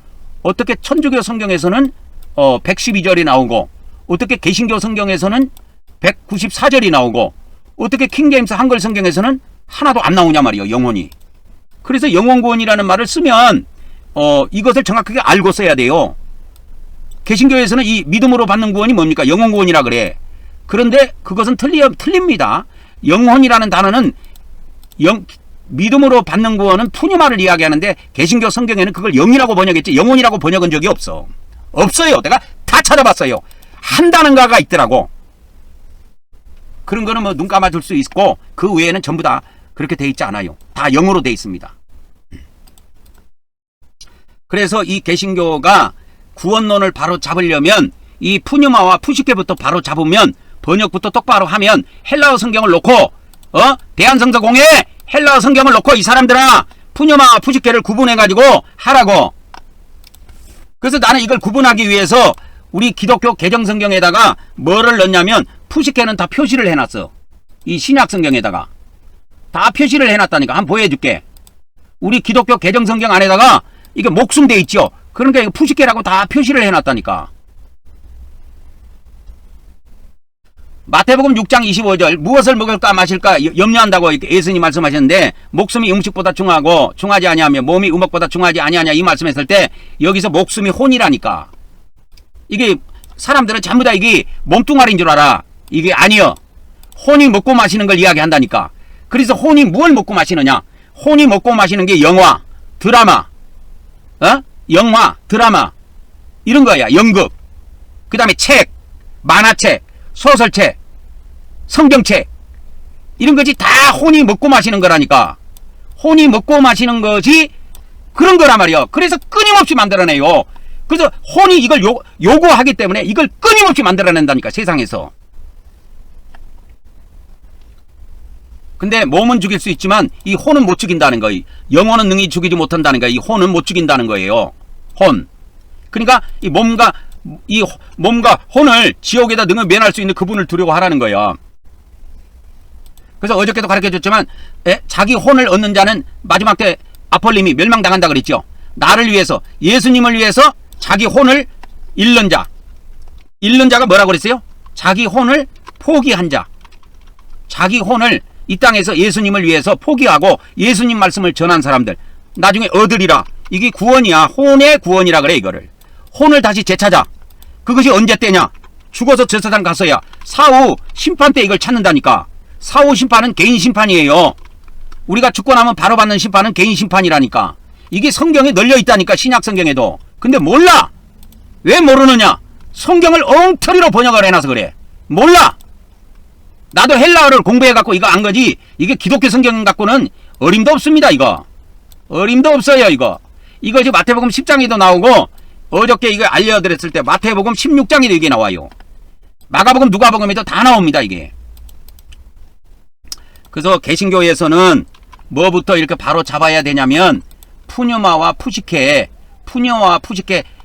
어떻게 천주교 성경에서는 112절이 나오고, 어떻게 개신교 성경에서는 194절이 나오고, 어떻게 킹제임스 한글 성경에서는 하나도 안 나오냐 말이에요. 영혼이. 그래서 영혼구원이라는 말을 쓰면 이것을 정확하게 알고 써야 돼요. 개신교에서는 이 믿음으로 받는 구원이 뭡니까? 영혼구원이라 그래. 그런데 그것은 틀립니다. 영혼이라는 단어는 믿음으로 받는 구원은 푸뉴마를 이야기하는데, 개신교 성경에는 그걸 영이라고 번역했지 영혼이라고 번역한 적이 없어. 없어요. 내가 다 찾아봤어요. 한 단어가 있더라고. 그런 거는 뭐 눈 감아줄 수 있고, 그 외에는 전부 다 그렇게 돼 있지 않아요. 다 영어로 돼 있습니다. 그래서 이 개신교가 구원론을 바로 잡으려면 이 푸뉴마와 푸시케부터 바로 잡으면, 번역부터 똑바로 하면, 헬라어 성경을 놓고 대한성서공예 헬라어 성경을 놓고 이 사람들아 푸뉴마와 푸시케를 구분해가지고 하라고. 그래서 나는 이걸 구분하기 위해서 우리 기독교 개정성경에다가 뭐를 넣냐면, 푸시케는 다 표시를 해놨어. 이 신약성경에다가. 다 표시를 해놨다니까. 한번 보여줄게. 우리 기독교 개정성경 안에다가 이게 목숨돼 있죠. 그러니까 이거 푸시케라고 다 표시를 해놨다니까. 마태복음 6장 25절 무엇을 먹을까 마실까 염려한다고 예수님 말씀하셨는데 목숨이 음식보다 중하지 아니하며 몸이 음악보다 중하지 아니하냐 이 말씀했을 때 여기서 목숨이 혼이라니까. 이게 사람들은 전부 다 이게 몸뚱아리인 줄 알아. 이게 아니여. 혼이 먹고 마시는 걸 이야기한다니까. 그래서 혼이 뭘 먹고 마시느냐. 혼이 먹고 마시는 게 영화, 드라마, 영화, 드라마 이런 거야. 연극, 그 다음에 책, 만화책, 소설책, 성경책 이런 것이 다 혼이 먹고 마시는 거라니까. 혼이 먹고 마시는 것이 그런 거란 말이야. 그래서 끊임없이 만들어내요. 그래서 혼이 이걸 요구하기 때문에 이걸 끊임없이 만들어낸다니까 세상에서. 근데 몸은 죽일 수 있지만 이 혼은 못 죽인다는 거예요. 영혼은 능히 죽이지 못한다는 거예요. 이 혼은 못 죽인다는 거예요. 혼. 그러니까 이 몸과 혼을 지옥에다 능히 면할 수 있는 그분을 두려고 하라는 거예요. 그래서 어저께도 가르쳐줬지만 자기 혼을 얻는 자는 마지막 때 아폴림이 멸망당한다 그랬죠. 나를 위해서 예수님을 위해서 자기 혼을 잃는 자가 뭐라고 그랬어요? 자기 혼을 포기한 자. 자기 혼을 이 땅에서 예수님을 위해서 포기하고 예수님 말씀을 전한 사람들 나중에 얻으리라. 이게 구원이야. 혼의 구원이라 그래. 이거를 혼을 다시 되찾아. 그것이 언제 때냐? 죽어서 저 세상 가서야. 사후 심판 때 이걸 찾는다니까. 사후 심판은 개인 심판이에요. 우리가 죽고 나면 바로 받는 심판은 개인 심판이라니까. 이게 성경에 널려 있다니까. 신약 성경에도. 근데 몰라. 왜 모르느냐? 성경을 엉터리로 번역을 해놔서 그래. 몰라. 나도 헬라어를 공부해갖고 이거 안 거지. 이게 기독교 성경 갖고는 어림도 없습니다. 이거 어림도 없어요. 이거 지금 마태복음 10장에도 나오고 어저께 이거 알려드렸을 때 마태복음 16장에도 이게 나와요. 마가복음 누가복음에도 다 나옵니다. 이게. 그래서 개신교에서는 뭐부터 이렇게 바로 잡아야 되냐면 푸뉴마와 푸시케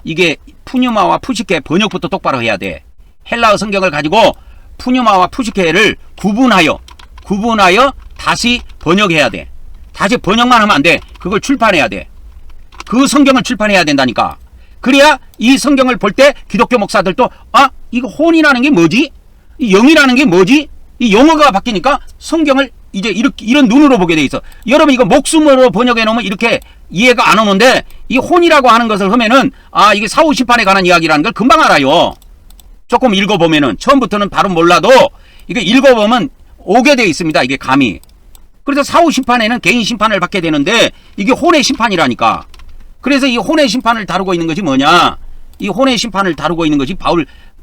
이게 푸뉴마와 푸시케 번역부터 똑바로 해야 돼. 헬라어 성경을 가지고 푸뉴마와 푸시케를 구분하여 다시 번역해야 돼. 다시 번역만 하면 안 돼. 그걸 출판해야 돼. 그 성경을 출판해야 된다니까. 그래야 이 성경을 볼 때 기독교 목사들도 이거 혼이라는 게 뭐지? 이 영이라는 게 뭐지? 이 용어가 바뀌니까 성경을 이제 이런 눈으로 보게 돼 있어. 여러분 이거 목숨으로 번역해 놓으면 이렇게 이해가 안 오는데 이 혼이라고 하는 것을 하면은 이게 사후 심판에 관한 이야기라는 걸 금방 알아요. 조금 읽어보면은 처음부터는 바로 몰라도 이게 읽어보면 오게 돼 있습니다. 이게 감이. 그래서 사후 심판에는 개인 심판을 받게 되는데 이게 혼의 심판이라니까. 그래서 이 혼의 심판을 다루고 있는 것이 뭐냐? 이 혼의 심판을 다루고 있는 것이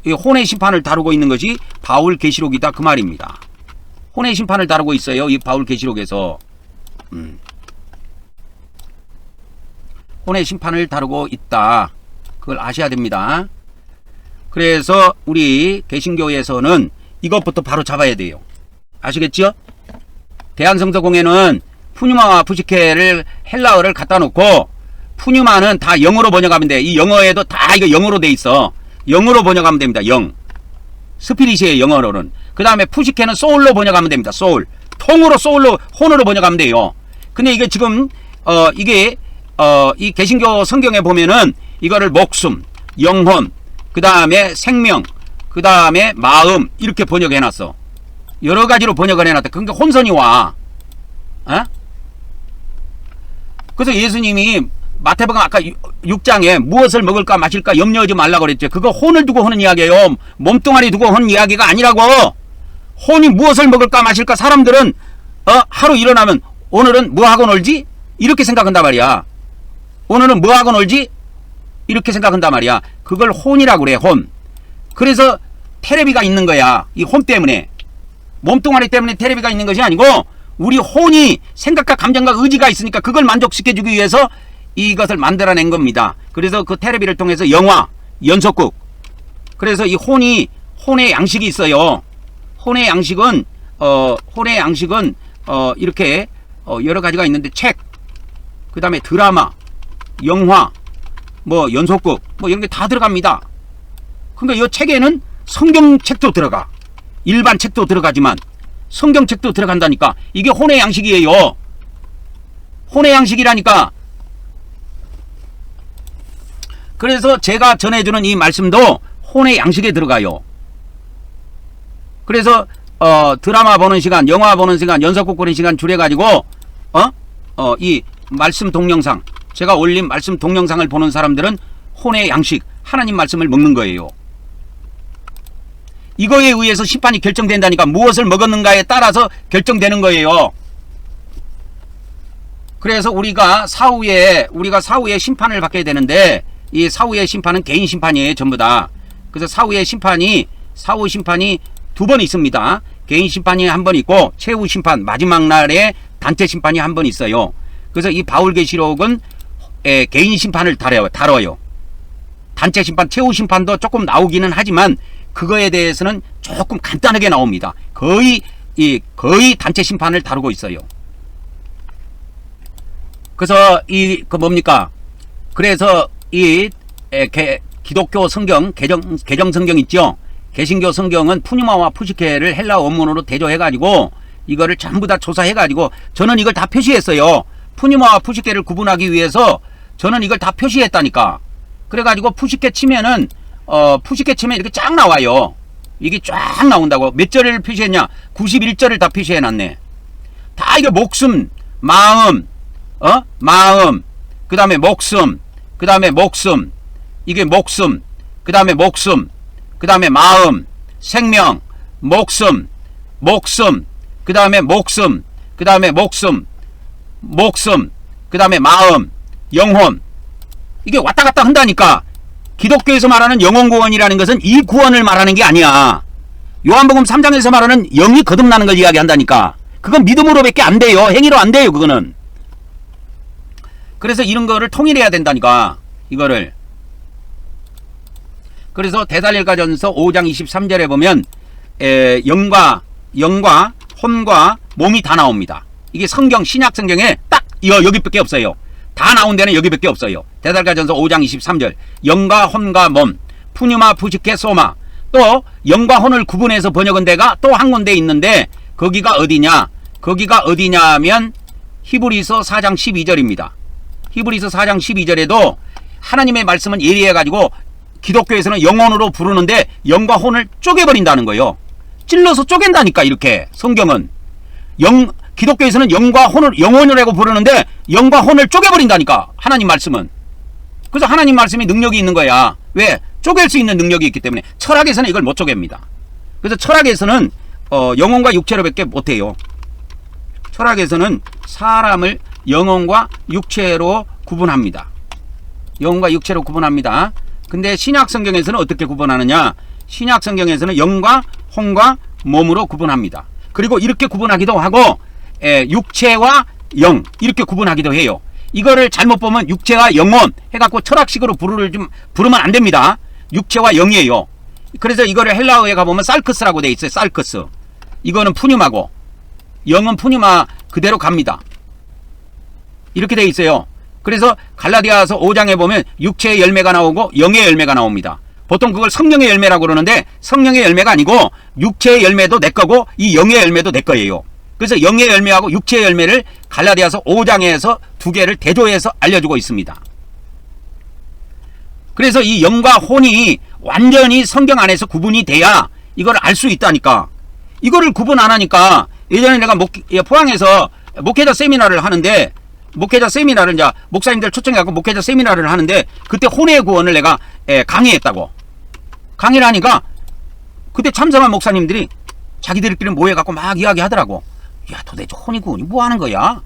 혼의 심판을 다루고 있는 것이 바울 계시록이다 그 말입니다. 혼의 심판을 다루고 있어요. 이 바울 계시록에서. 혼의 심판을 다루고 있다. 그걸 아셔야 됩니다. 그래서 우리 개신교에서는 이것부터 바로 잡아야 돼요. 아시겠죠? 대한성서공회는 푸뉴마와 푸시케를 헬라어를 갖다 놓고 푸뉴마는 다 영어로 번역하면 돼. 이 영어에도 다 이거 영어로 돼 있어. 영어로 번역하면 됩니다. 스피릿이에요. 영어로는. 그 다음에 푸시케는 소울로 번역하면 됩니다. 소울. 통으로 소울로 혼으로 번역하면 돼요. 근데 이게 지금 이 개신교 성경에 보면은 이거를 목숨, 영혼, 그 다음에 생명, 그 다음에 마음 이렇게 번역해놨어. 여러 가지로 번역을 해놨다. 그러니까 혼선이 와. 그래서 예수님이 마태복음 아까 6장에 무엇을 먹을까 마실까 염려하지 말라고 그랬죠. 그거 혼을 두고 하는 이야기예요. 몸뚱아리 두고 하는 이야기가 아니라고. 혼이 무엇을 먹을까 마실까 사람들은 하루 일어나면 오늘은 뭐하고 놀지? 이렇게 생각한단 말이야. 오늘은 뭐하고 놀지? 이렇게 생각한단 말이야. 그걸 혼이라고 그래. 혼. 그래서 테레비가 있는 거야. 이 혼 때문에. 몸뚱아리 때문에 테레비가 있는 것이 아니고 우리 혼이 생각과 감정과 의지가 있으니까 그걸 만족시켜주기 위해서 이것을 만들어낸 겁니다. 그래서 그 테레비를 통해서 영화, 연속극. 그래서 이 혼의 양식이 있어요. 혼의 양식은 이렇게 여러 가지가 있는데 책, 그 다음에 드라마, 영화, 연속극, 이런 게 다 들어갑니다. 그러니까 이 책에는 성경책도 들어가. 일반 책도 들어가지만 성경책도 들어간다니까. 이게 혼의 양식이에요. 혼의 양식이라니까. 그래서 제가 전해주는 이 말씀도 혼의 양식에 들어가요. 그래서 드라마 보는 시간, 영화 보는 시간, 연속곡 보는 시간 줄여가지고 이 말씀 동영상, 제가 올린 말씀 동영상을 보는 사람들은 혼의 양식, 하나님 말씀을 먹는 거예요. 이거에 의해서 심판이 결정된다니까. 무엇을 먹었는가에 따라서 결정되는 거예요. 그래서 우리가 사후에 심판을 받게 되는데, 이 사후의 심판은 개인 심판이에요, 전부 다. 그래서 사후 심판이 두 번 있습니다. 개인 심판이 한 번 있고, 최후 심판, 마지막 날에 단체 심판이 한 번 있어요. 그래서 이 바울계시록은 개인 심판을 다뤄요. 단체 심판, 최후 심판도 조금 나오기는 하지만 그거에 대해서는 조금 간단하게 나옵니다. 거의 단체 심판을 다루고 있어요. 그래서 그래서 기독교 성경, 개정 성경 있죠. 개신교 성경은 푸뉴마와 푸시케를 헬라 원문으로 대조해가지고 이거를 전부 다 조사해가지고 저는 이걸 다 표시했어요. 푸뉴마와 푸시케를 구분하기 위해서 저는 이걸 다 표시했다니까. 그래가지고 푸시케 치면 이렇게 쫙 나와요. 이게 쫙 나온다고. 몇 절을 표시했냐? 91절을 다 표시해놨네. 다 이게 목숨, 마음, 그 다음에 목숨, 그 다음에 목숨, 이게 목숨, 그 다음에 목숨, 그 다음에 마음, 생명, 목숨, 그 다음에 목숨, 그 다음에 목숨, 그 다음에 마음, 영혼. 이게 왔다 갔다 한다니까. 기독교에서 말하는 영혼 구원이라는 것은 이 구원을 말하는 게 아니야. 요한복음 3장에서 말하는 영이 거듭나는 걸 이야기한다니까. 그건 믿음으로밖에 안 돼요. 행위로 안 돼요, 그거는. 그래서 이런 거를 통일해야 된다니까, 이거를. 그래서 데살로니가전서 5장 23절에 보면 영과 혼과 몸이 다 나옵니다. 이게 성경, 신약 성경에 딱 여기밖에 없어요. 다 나온 데는 여기밖에 없어요. 데살로니가전서 5장 23절. 영과 혼과 몸, 푸뉴마 푸시케 소마. 또 영과 혼을 구분해서 번역한 데가 또 한 군데 있는데 거기가 어디냐? 거기가 어디냐면 히브리서 4장 12절입니다. 히브리서 4장 12절에도 하나님의 말씀은 예리해가지고 기독교에서는 영혼으로 부르는데 영과 혼을 쪼개버린다는 거예요. 찔러서 쪼갠다니까. 이렇게 성경은 기독교에서는 영과 혼을 영혼이라고 부르는데 영과 혼을 쪼개버린다니까, 하나님 말씀은. 그래서 하나님 말씀이 능력이 있는 거야. 왜? 쪼갤 수 있는 능력이 있기 때문에. 철학에서는 이걸 못 쪼갭니다. 그래서 철학에서는 영혼과 육체로밖에 못해요. 철학에서는 사람을 영혼과 육체로 구분합니다. 영혼과 육체로 구분합니다. 근데 신약 성경에서는 어떻게 구분하느냐? 신약 성경에서는 영과 혼과 몸으로 구분합니다. 그리고 이렇게 구분하기도 하고 육체와 영 이렇게 구분하기도 해요. 이거를 잘못 보면 육체와 영혼 해갖고 철학식으로 부르면 안 됩니다. 육체와 영이에요. 그래서 이거를 헬라어에 가보면 살크스라고 돼 있어요. 살크스. 이거는 푸뉴마고 영은 푸뉴마 그대로 갑니다. 이렇게 돼 있어요. 그래서 갈라디아서 5장에 보면 육체의 열매가 나오고 영의 열매가 나옵니다. 보통 그걸 성령의 열매라고 그러는데 성령의 열매가 아니고 육체의 열매도 내 거고 이 영의 열매도 내 거예요. 그래서 영의 열매하고 육체의 열매를 갈라디아서 5장에서 두 개를 대조해서 알려주고 있습니다. 그래서 이 영과 혼이 완전히 성경 안에서 구분이 돼야 이걸 알 수 있다니까. 이거를 구분 안 하니까. 예전에 내가 포항에서 목회자 세미나를 하는데, 목회자 세미나를 이제 목사님들 초청해갖고 목회자 세미나를 하는데 그때 혼의 구원을 내가 강의했다고. 강의를 하니까 그때 참석한 목사님들이 자기들끼리 모여갖고 막 이야기하더라고. 야, 도대체 혼의 구원이 뭐 하는 거야?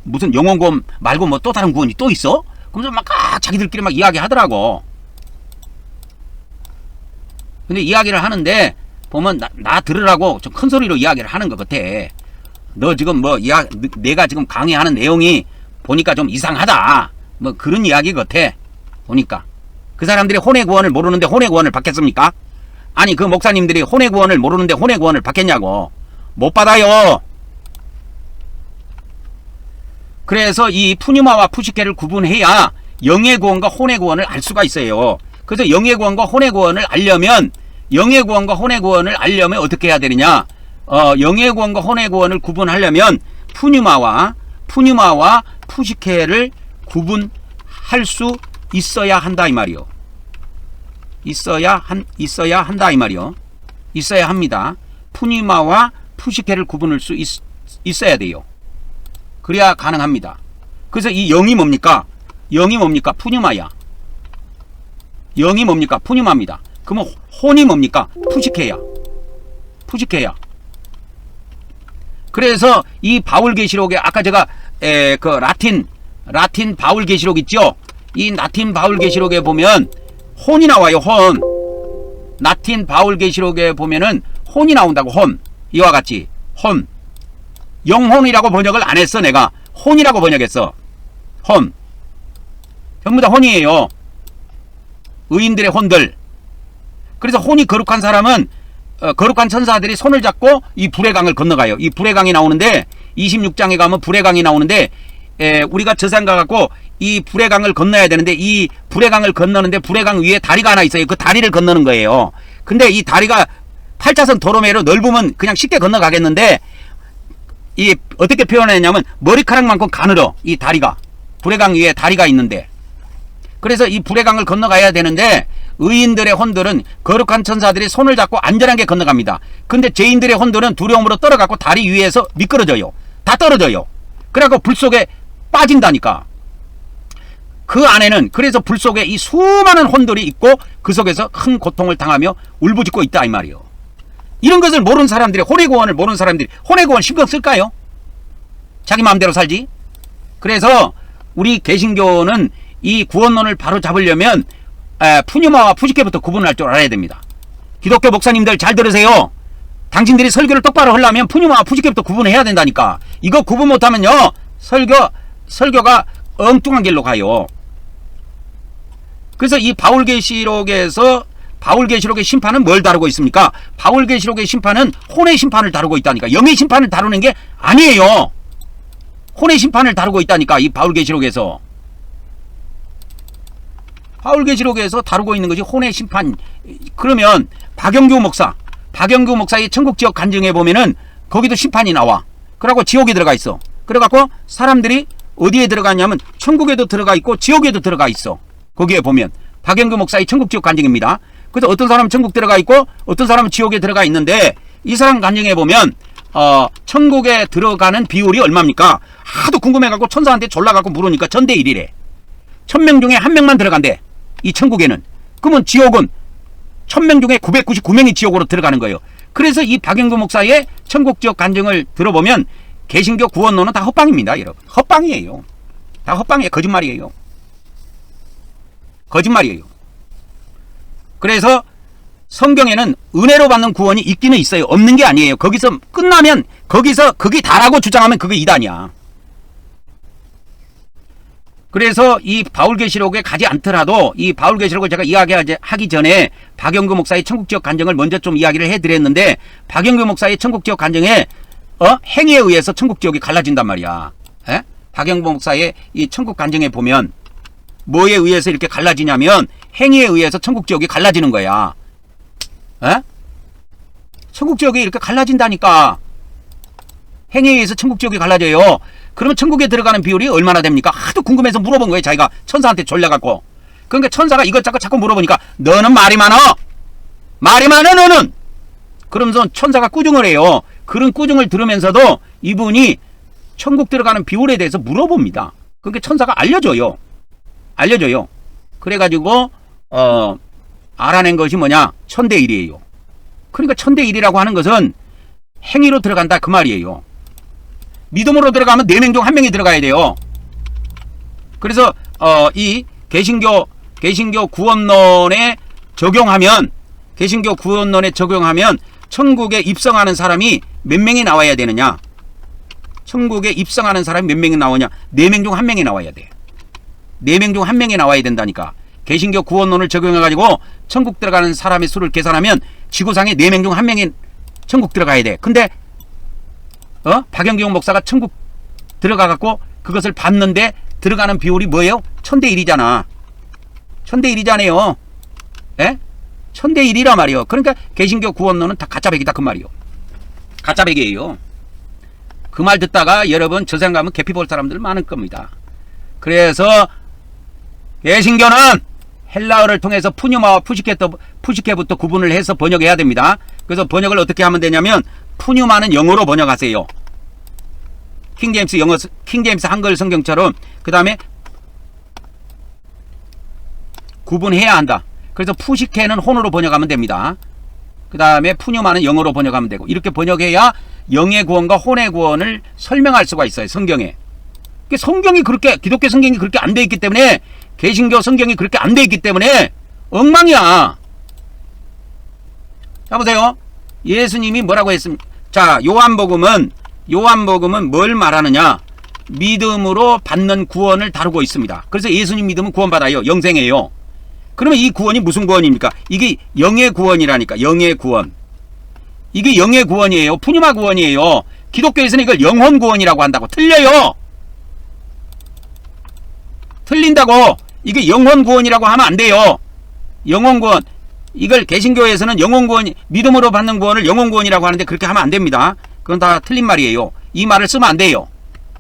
무슨 영혼 구원 말고 뭐 또 다른 구원이 또 있어? 그러면서 막 자기들끼리 막 이야기하더라고. 근데 이야기를 하는데 보면 나 들으라고 좀 큰 소리로 이야기를 하는 것 같아. 너 지금 내가 지금 강의하는 내용이 보니까 좀 이상하다. 뭐 그런 이야기 같아. 보니까. 그 사람들이 혼의 구원을 모르는데 혼의 구원을 받겠습니까? 아니, 그 목사님들이 혼의 구원을 모르는데 혼의 구원을 받겠냐고. 못 받아요. 그래서 이 푸뉴마와 푸시케를 구분해야 영의 구원과 혼의 구원을 알 수가 있어요. 그래서 영의 구원과 혼의 구원을 알려면 어떻게 해야 되느냐? 영의 구원과 혼의 구원을 구분하려면 푸뉴마와 푸시케를 구분할 수 있어야 한다 이 말이요. 있어야 한다 이 말이요. 있어야 합니다. 푸뉴마와 푸시케를 구분할 수 있어야 돼요. 그래야 가능합니다. 그래서 이 영이 뭡니까? 영이 뭡니까? 푸뉴마야. 영이 뭡니까? 푸뉴마입니다. 그러면 혼이 뭡니까? 푸시케야. 푸시케야. 그래서 이 바울계시록에 아까 제가 그 라틴 바울계시록 있죠? 이 라틴 바울계시록에 보면 혼이 나와요. 혼. 라틴 바울계시록에 보면은 혼이 나온다고. 혼. 이와 같이 혼. 영혼이라고 번역을 안 했어. 내가 혼이라고 번역했어. 혼. 전부 다 혼이에요. 의인들의 혼들. 그래서 혼이 거룩한 사람은 거룩한 천사들이 손을 잡고 이 불의 강을 건너가요. 이 불의 강이 나오는데 26장에 가면 불의 강이 나오는데 우리가 저 생각 갖고 이 불의 강을 건너야 되는데 이 불의 강을 건너는데 불의 강 위에 다리가 하나 있어요. 그 다리를 건너는 거예요. 근데 이 다리가 8차선 도로매로 넓으면 그냥 쉽게 건너가겠는데 이 어떻게 표현했냐면 머리카락만큼 가늘어. 이 다리가 불의 강 위에 다리가 있는데 그래서 이 불의 강을 건너가야 되는데 의인들의 혼들은 거룩한 천사들이 손을 잡고 안전하게 건너갑니다. 근데 죄인들의 혼들은 두려움으로 떨어갖고 다리 위에서 미끄러져요. 다 떨어져요. 그래갖고 불 속에 빠진다니까. 그 안에는 그래서 불 속에 이 수많은 혼들이 있고 그 속에서 큰 고통을 당하며 울부짖고 있다 이 말이에요. 이런 것을 모르는 사람들이 혼의 구원을 모르는 사람들이 혼의 구원 신경 쓸까요? 자기 마음대로 살지. 그래서 우리 개신교는 이 구원론을 바로 잡으려면 푸뉴마와 푸시케부터 구분할 줄 알아야 됩니다. 기독교 목사님들 잘 들으세요. 당신들이 설교를 똑바로 하려면 푸뉴마와 푸시케부터 구분해야 된다니까. 이거 구분 못하면요 설교가 엉뚱한 길로 가요. 그래서 이 바울계시록에서 바울계시록의 심판은 뭘 다루고 있습니까? 바울계시록의 심판은 혼의 심판을 다루고 있다니까. 영의 심판을 다루는 게 아니에요. 혼의 심판을 다루고 있다니까. 이 바울계시록에서 다루고 있는 것이 혼의 심판. 그러면 박영규 목사의 천국지옥 간증에 보면은 거기도 심판이 나와. 그러고 지옥에 들어가 있어. 그래갖고 사람들이 어디에 들어가냐면 천국에도 들어가 있고 지옥에도 들어가 있어. 거기에 보면 박영규 목사의 천국지옥 간증입니다. 그래서 어떤 사람은 천국 들어가 있고 어떤 사람은 지옥에 들어가 있는데 이 사람 간증에 보면 천국에 들어가는 비율이 얼마입니까? 하도 궁금해갖고 천사한테 졸라갖고 물으니까 전대 1이래. 1000명 중에 1명만 들어간대. 이 천국에는. 그러면 지옥은 1000명 중에 999명이 지옥으로 들어가는 거예요. 그래서 이 박영규 목사의 천국지옥 간증을 들어보면 개신교 구원론은 다 헛방입니다. 여러분. 헛방이에요. 다 헛방이에요. 거짓말이에요. 그래서 성경에는 은혜로 받는 구원이 있기는 있어요. 없는 게 아니에요. 거기서 끝나면 거기서 그게 다라고 주장하면 그게 이단이야. 그래서 이 바울계시록에 가지 않더라도 이 바울계시록을 제가 이야기하기 전에 박영규 목사의 천국지옥 간증을 먼저 좀 이야기를 해드렸는데 박영규 목사의 천국지옥 간증에 행위에 의해서 천국지옥이 갈라진단 말이야. 박영규 목사의 이 천국 간증에 보면 뭐에 의해서 이렇게 갈라지냐면 행위에 의해서 천국지옥이 갈라지는 거야. 천국지옥이 이렇게 갈라진다니까. 행위에 의해서 천국지옥이 갈라져요. 그러면 천국에 들어가는 비율이 얼마나 됩니까? 하도 궁금해서 물어본 거예요. 자기가 천사한테 졸려갖고. 그러니까 천사가 이것저것 자꾸 물어보니까 너는 말이 많어. 말이 많아 너는. 그러면서 천사가 꾸중을 해요. 그런 꾸중을 들으면서도 이분이 천국 들어가는 비율에 대해서 물어봅니다. 그러니까 천사가 알려줘요. 그래가지고 알아낸 것이 뭐냐? 1000대1이에요. 그러니까 1000대1이라고 하는 것은 행위로 들어간다 그 말이에요. 믿음으로 들어가면 4명 중 1명이 들어가야 돼요. 그래서 이 개신교 구원론에 적용하면 천국에 입성하는 사람이 몇 명이 나와야 되느냐? 천국에 입성하는 사람이 몇 명이 나오냐? 4명 중 1명이 나와야 돼. 4명 중 1명이 나와야 된다니까. 개신교 구원론을 적용해가지고 천국 들어가는 사람의 수를 계산하면 지구상에 4명 중 1명이 천국 들어가야 돼. 근데 박영규 목사가 천국 들어가갖고 그것을 봤는데 들어가는 비율이 뭐예요? 1000대1이잖아. 1000대1이잖아요. 1000대1이란 말이요. 그러니까 개신교 구원론은 다 가짜백이다 그 말이요. 가짜배기예요. 그 말 듣다가 여러분 저 생각하면 개피 볼 사람들 많을 겁니다. 그래서 개신교는 헬라어를 통해서 푸뉴마와 푸시케부터 구분을 해서 번역해야 됩니다. 그래서 번역을 어떻게 하면 되냐면 푸뉴마는 영어로 번역하세요. 킹제임스 한글 성경처럼. 그 다음에 구분해야 한다. 그래서 푸시케는 혼으로 번역하면 됩니다. 그 다음에 푸뉴마는 영어로 번역하면 되고, 이렇게 번역해야 영의 구원과 혼의 구원을 설명할 수가 있어요, 성경에. 성경이 그렇게, 기독교 성경이 그렇게 안 돼 있기 때문에, 개신교 성경이 그렇게 안 돼 있기 때문에 엉망이야. 자, 보세요. 예수님이 뭐라고 했습니까? 자, 요한복음은 뭘 말하느냐? 믿음으로 받는 구원을 다루고 있습니다. 그래서 예수님 믿으면 구원받아요. 영생이에요. 그러면 이 구원이 무슨 구원입니까? 이게 영의 구원이라니까. 영의 구원. 이게 영의 구원이에요. 푸뉴마 구원이에요. 기독교에서는 이걸 영혼 구원이라고 한다고. 틀려요. 틀린다고. 이게 영혼 구원이라고 하면 안 돼요. 영혼 구원. 이걸 개신교에서는 영혼 구원, 믿음으로 받는 구원을 영혼 구원이라고 하는데 그렇게 하면 안 됩니다. 그건 다 틀린 말이에요. 이 말을 쓰면 안 돼요.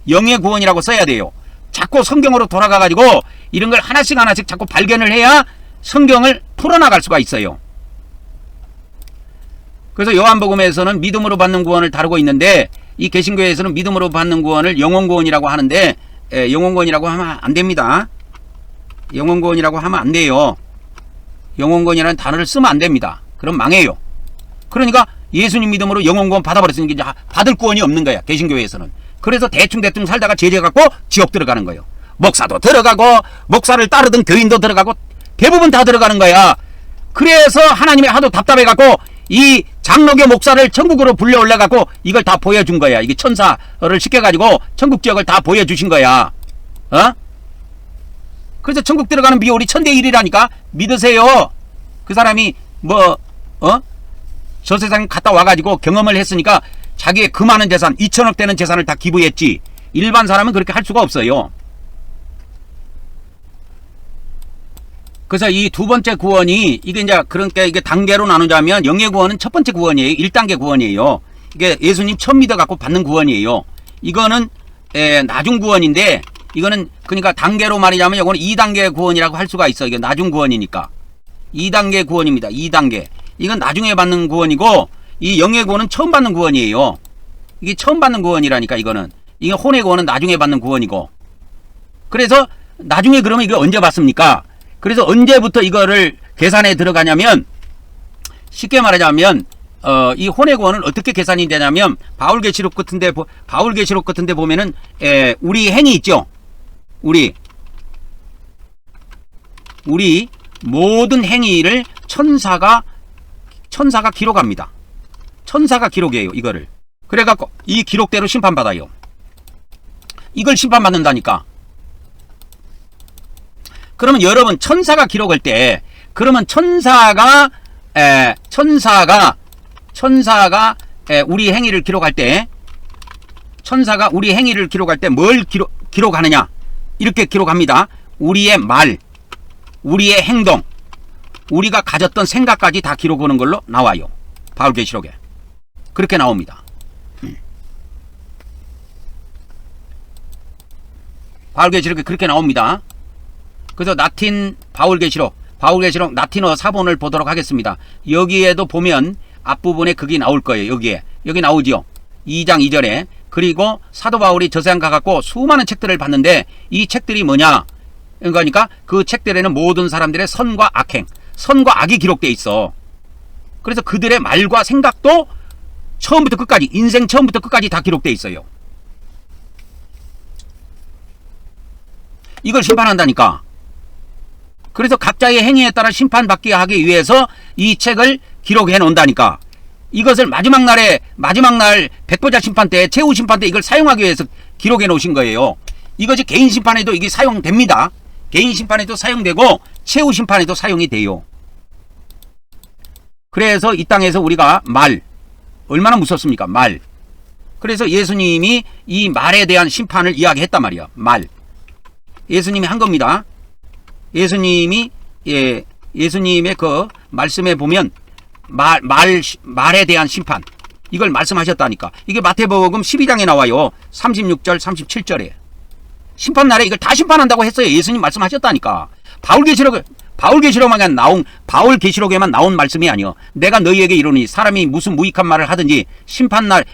영의 구원이라고 써야 돼요. 자꾸 성경으로 돌아가가지고 이런 걸 하나씩 자꾸 발견을 해야 성경을 풀어나갈 수가 있어요. 그래서 요한복음에서는 믿음으로 받는 구원을 다루고 있는데, 이 개신교에서는 믿음으로 받는 구원을 영혼 구원이라고 하는데, 영혼 구원이라고 하면 안 됩니다. 영혼 구원이라고 하면 안 돼요. 영혼 구원이라는 단어를 쓰면 안 됩니다. 그럼 망해요. 그러니까 예수님 믿음으로 영혼 구원 받아버렸으니까 이제 받을 구원이 없는 거야, 개신교에서는. 그래서 대충 살다가 죄져갖고 지옥 들어가는 거예요. 목사도 들어가고, 목사를 따르던 교인도 들어가고, 대부분 다 들어가는 거야. 그래서 하나님이 하도 답답해갖고 이 장로교 목사를 천국으로 불려 올려갖고 이걸 다 보여준 거야. 이게 천사를 시켜가지고 천국 지역을 다 보여주신 거야. 그래서 천국 들어가는 비율이 1000대1이라니까 믿으세요. 그 사람이 저 세상 갔다 와가지고 경험을 했으니까 자기의 그 많은 재산, 2000억 되는 재산을 다 기부했지. 일반 사람은 그렇게 할 수가 없어요. 그래서 이 두 번째 구원이, 이게 이제 그러니까 이게 단계로 나누자면 영의 구원은 첫 번째 구원이에요. 1단계 구원이에요. 이게 예수님 처음 믿어갖고 받는 구원이에요. 이거는 나중 구원인데, 이거는 그러니까 단계로 말하자면 이거는 2단계 구원이라고 할 수가 있어. 이게 나중 구원이니까. 2단계 구원입니다. 2단계. 이건 나중에 받는 구원이고, 이 영의 구원은 처음 받는 구원이에요. 이게 처음 받는 구원이라니까, 이거는. 이게 혼의 구원은 나중에 받는 구원이고. 그래서 나중에 그러면 이거 언제 받습니까? 그래서 언제부터 이거를 계산에 들어가냐면, 쉽게 말하자면 이 혼의 구원은 어떻게 계산이 되냐면, 바울계시록 같은데 보면은 우리 행위 있죠. 우리 모든 행위를 천사가 기록합니다. 천사가 기록해요, 이거를. 그래갖고 이 기록대로 심판받아요. 이걸 심판받는다니까. 그러면 여러분, 천사가 기록할 때, 그러면 천사가 우리 행위를 기록할 때, 천사가 우리 행위를 기록할 때 뭘 기록하느냐? 이렇게 기록합니다. 우리의 말, 우리의 행동, 우리가 가졌던 생각까지 다 기록하는 걸로 나와요. 바울계시록에. 그렇게 나옵니다. 바울계시록에 그렇게 나옵니다. 그래서 라틴 바울계시록 라틴어 사본을 보도록 하겠습니다. 여기에도 보면 앞부분에 그게 나올 거예요. 여기 나오죠. 2장 2절에. 그리고 사도 바울이 저 세상 가갖고 수많은 책들을 봤는데, 이 책들이 뭐냐? 그러니까 그 책들에는 모든 사람들의 선과 선과 악이 기록되어 있어. 그래서 그들의 말과 생각도 처음부터 끝까지, 인생 처음부터 끝까지 다 기록되어 있어요. 이걸 심판한다니까. 그래서 각자의 행위에 따라 심판받게 하기 위해서 이 책을 기록해 놓는다니까. 이것을 마지막 날 백보자 심판 때, 최후 심판 때 이걸 사용하기 위해서 기록해 놓으신 거예요. 이것이 개인 심판에도 이게 사용됩니다. 개인 심판에도 사용되고 최후 심판에도 사용이 돼요. 그래서 이 땅에서 우리가 얼마나 무섭습니까? 말. 그래서 예수님이 이 말에 대한 심판을 이야기했단 말이야. 예수님이 한 겁니다. 예수님의 그 말씀에 보면 말에 대한 심판, 이걸 말씀하셨다니까. 이게 마태복음 12장에 나와요. 36절 37절에 심판날에 이걸 다 심판한다고 했어요. 예수님 말씀하셨다니까. 바울계시록에만 나온 말씀이 아니요. 내가 너희에게 이르노니 사람이 무슨 무익한 말을 하든지 심판날에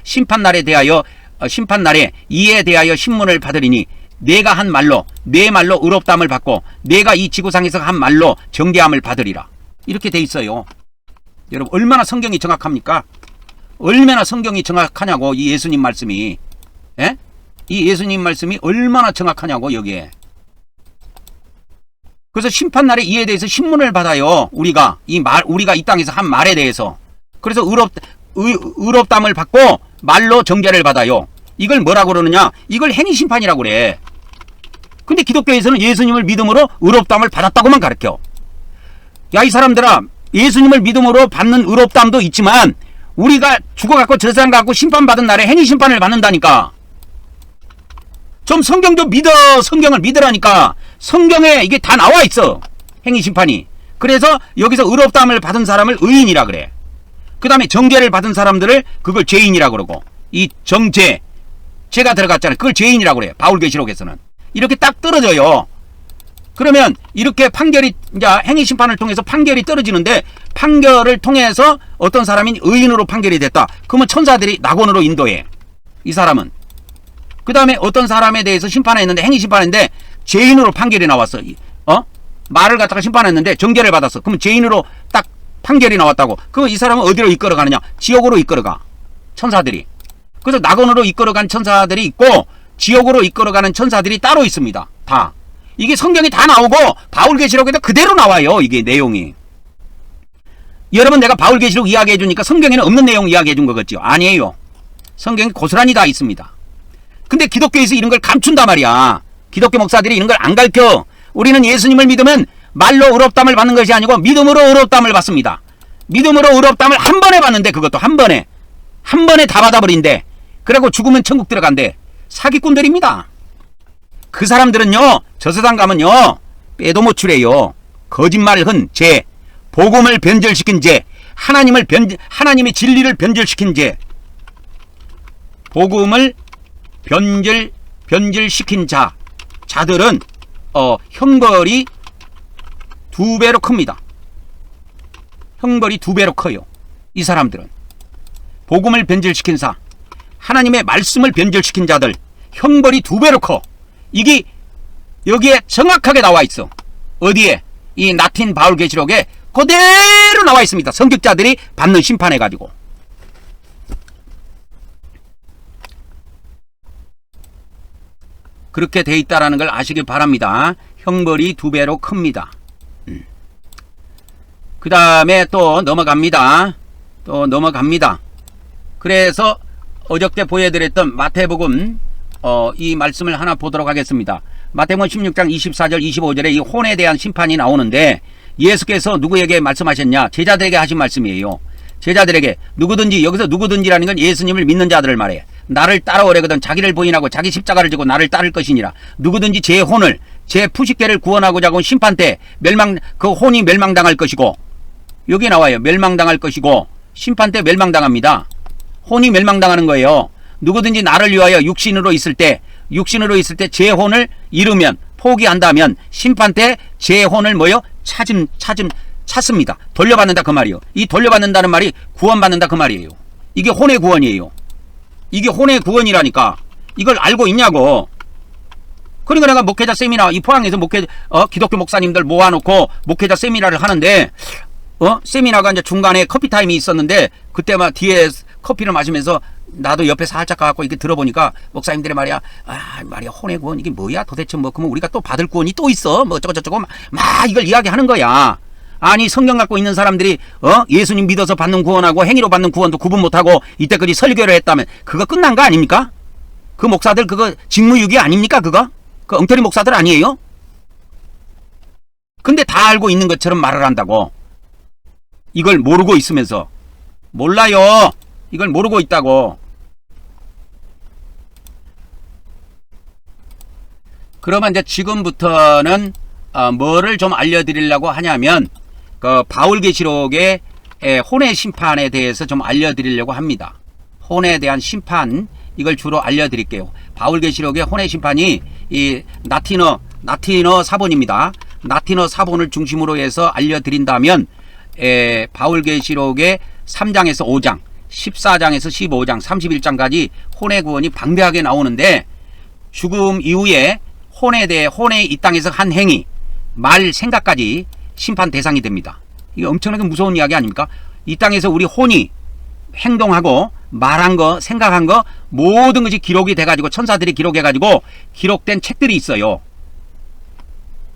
이에 대하여 신문을 받으리니 내가 한 말로 내 말로 의롭다함을 받고 내가 이 지구상에서 한 말로 정죄함을 받으리라. 이렇게 돼 있어요. 여러분 얼마나 성경이 정확합니까? 얼마나 성경이 정확하냐고. 이 예수님 말씀이 이 예수님 말씀이 얼마나 정확하냐고 여기에. 그래서 심판날에 이에 대해서 신문을 받아요. 우리가 이 땅에서 한 말에 대해서. 그래서 의롭다함을 받고 말로 정죄를 받아요. 이걸 뭐라고 그러느냐? 이걸 행위심판이라고 그래. 근데 기독교에서는 예수님을 믿음으로 의롭다함을 받았다고만 가르쳐. 야, 이 사람들아, 예수님을 믿음으로 받는 의롭다함도 있지만 우리가 죽어갖고 저 세상 갖고 심판받은 날에 행위심판을 받는다니까. 좀 성경 좀 믿어. 성경을 믿으라니까. 성경에 이게 다 나와 있어. 행위심판이. 그래서 여기서 의롭다함을 받은 사람을 의인이라 그래. 그 다음에 정죄를 받은 사람들을 그걸 죄인이라 그러고, 이 죄가 들어갔잖아요. 그걸 죄인이라고 그래요. 바울계시록에서는. 이렇게 딱 떨어져요. 그러면 이렇게 판결이, 이제 행위심판을 통해서 판결이 떨어지는데, 판결을 통해서 어떤 사람이 의인으로 판결이 됐다. 그러면 천사들이 낙원으로 인도해. 이 사람은. 그 다음에 어떤 사람에 대해서 심판했는데, 행위심판했는데 죄인으로 판결이 나왔어. 말을 갖다가 심판했는데 정죄를 받았어. 그러면 죄인으로 딱 판결이 나왔다고. 그럼 이 사람은 어디로 이끌어가느냐? 지옥으로 이끌어가. 천사들이. 그래서 낙원으로 이끌어간 천사들이 있고 지옥으로 이끌어가는 천사들이 따로 있습니다. 다. 이게 성경이 다 나오고 바울계시록에도 그대로 나와요. 이게 내용이. 여러분, 내가 바울계시록 이야기해 주니까 성경에는 없는 내용 이야기해 준 거 같죠? 아니에요. 성경에 고스란히 다 있습니다. 근데 기독교에서 이런 걸 감춘단 말이야. 기독교 목사들이 이런 걸 안 가르쳐. 우리는 예수님을 믿으면 말로 의롭다함을 받는 것이 아니고 믿음으로 의롭다함을 받습니다. 믿음으로 의롭다함을 한 번에 받는데, 그것도 한 번에 다 받아버린대. 그리고 죽으면 천국 들어간대. 사기꾼들입니다. 그 사람들은요, 저 세상 가면요 빼도 못 추래요. 거짓말을 한 죄, 복음을 변절시킨 죄, 하나님의 진리를 변절시킨 죄, 복음을 변질시킨 자들은 형벌이 2배로 큽니다. 형벌이 2배로 커요. 이 사람들은 복음을 변질시킨 하나님의 말씀을 변질시킨 자들 형벌이 2배로 커. 이게 여기에 정확하게 나와 있어. 어디에? 이 라틴 바울계시록에 그대로 나와 있습니다. 성직자들이 받는 심판해 가지고. 그렇게 돼 있다라는 걸 아시길 바랍니다. 형벌이 2배로 큽니다. 그 다음에 또 넘어갑니다. 그래서 어저께 보여드렸던 마태복음 이 말씀을 하나 보도록 하겠습니다. 마태복음 16장 24절 25절에 이 혼에 대한 심판이 나오는데, 예수께서 누구에게 말씀하셨냐? 제자들에게 하신 말씀이에요. 제자들에게 누구든지, 여기서 누구든지라는 건 예수님을 믿는 자들을 말해. 나를 따라오려거든 자기를 부인하고 자기 십자가를 지고 나를 따를 것이니라. 누구든지 제 혼을, 제 푸시케를 구원하고자 하고 심판 때 그 혼이 멸망당할 것이고, 여기 나와요. 멸망당할 것이고, 심판 때 멸망당합니다. 혼이 멸망당하는 거예요. 누구든지 나를 위하여 육신으로 있을 때 제 혼을 잃으면, 포기한다면 심판 때 제 혼을 찾습니다. 돌려받는다 그 말이에요. 이 돌려받는다는 말이 구원받는다 그 말이에요. 이게 혼의 구원이에요. 이게 혼의 구원이라니까. 이걸 알고 있냐고. 그러니까 내가 목회자 세미나, 이 포항에서 기독교 목사님들 모아놓고 목회자 세미나를 하는데, 세미나가 이제 중간에 커피 타임이 있었는데, 그때 막 뒤에 커피를 마시면서 나도 옆에 살짝 가갖고 이렇게 들어보니까 목사님들이 말이야, 혼의 구원 이게 뭐야 도대체, 그러면 우리가 또 받을 구원이 또 있어, 어쩌고저쩌고 막 이걸 이야기하는 거야. 아니, 성경 갖고 있는 사람들이 예수님 믿어서 받는 구원하고 행위로 받는 구원도 구분 못하고 이때까지 설교를 했다면 그거 끝난 거 아닙니까? 그 목사들 그거 직무유기 아닙니까? 그거? 그 엉터리 목사들 아니에요? 근데 다 알고 있는 것처럼 말을 한다고. 이걸 모르고 있으면서. 몰라요. 이걸 모르고 있다고. 그러면 이제 지금부터는 뭐를 좀 알려드리려고 하냐면, 그 바울계시록의 혼의 심판에 대해서 좀 알려드리려고 합니다. 혼에 대한 심판, 이걸 주로 알려드릴게요. 바울계시록의 혼의 심판이 이 나티너 사본입니다. 나티너 사본을 중심으로 해서 알려드린다면 바울계시록의 3장에서 5장, 14장에서 15장, 31장까지 혼의 구원이 방대하게 나오는데, 죽음 이후에 혼에 대해 혼의 이 땅에서 한 행위, 말, 생각까지 심판 대상이 됩니다. 이게 엄청나게 무서운 이야기 아닙니까? 이 땅에서 우리 혼이 행동하고 말한 거, 생각한 거 모든 것이 기록이 돼가지고 천사들이 기록해가지고 기록된 책들이 있어요.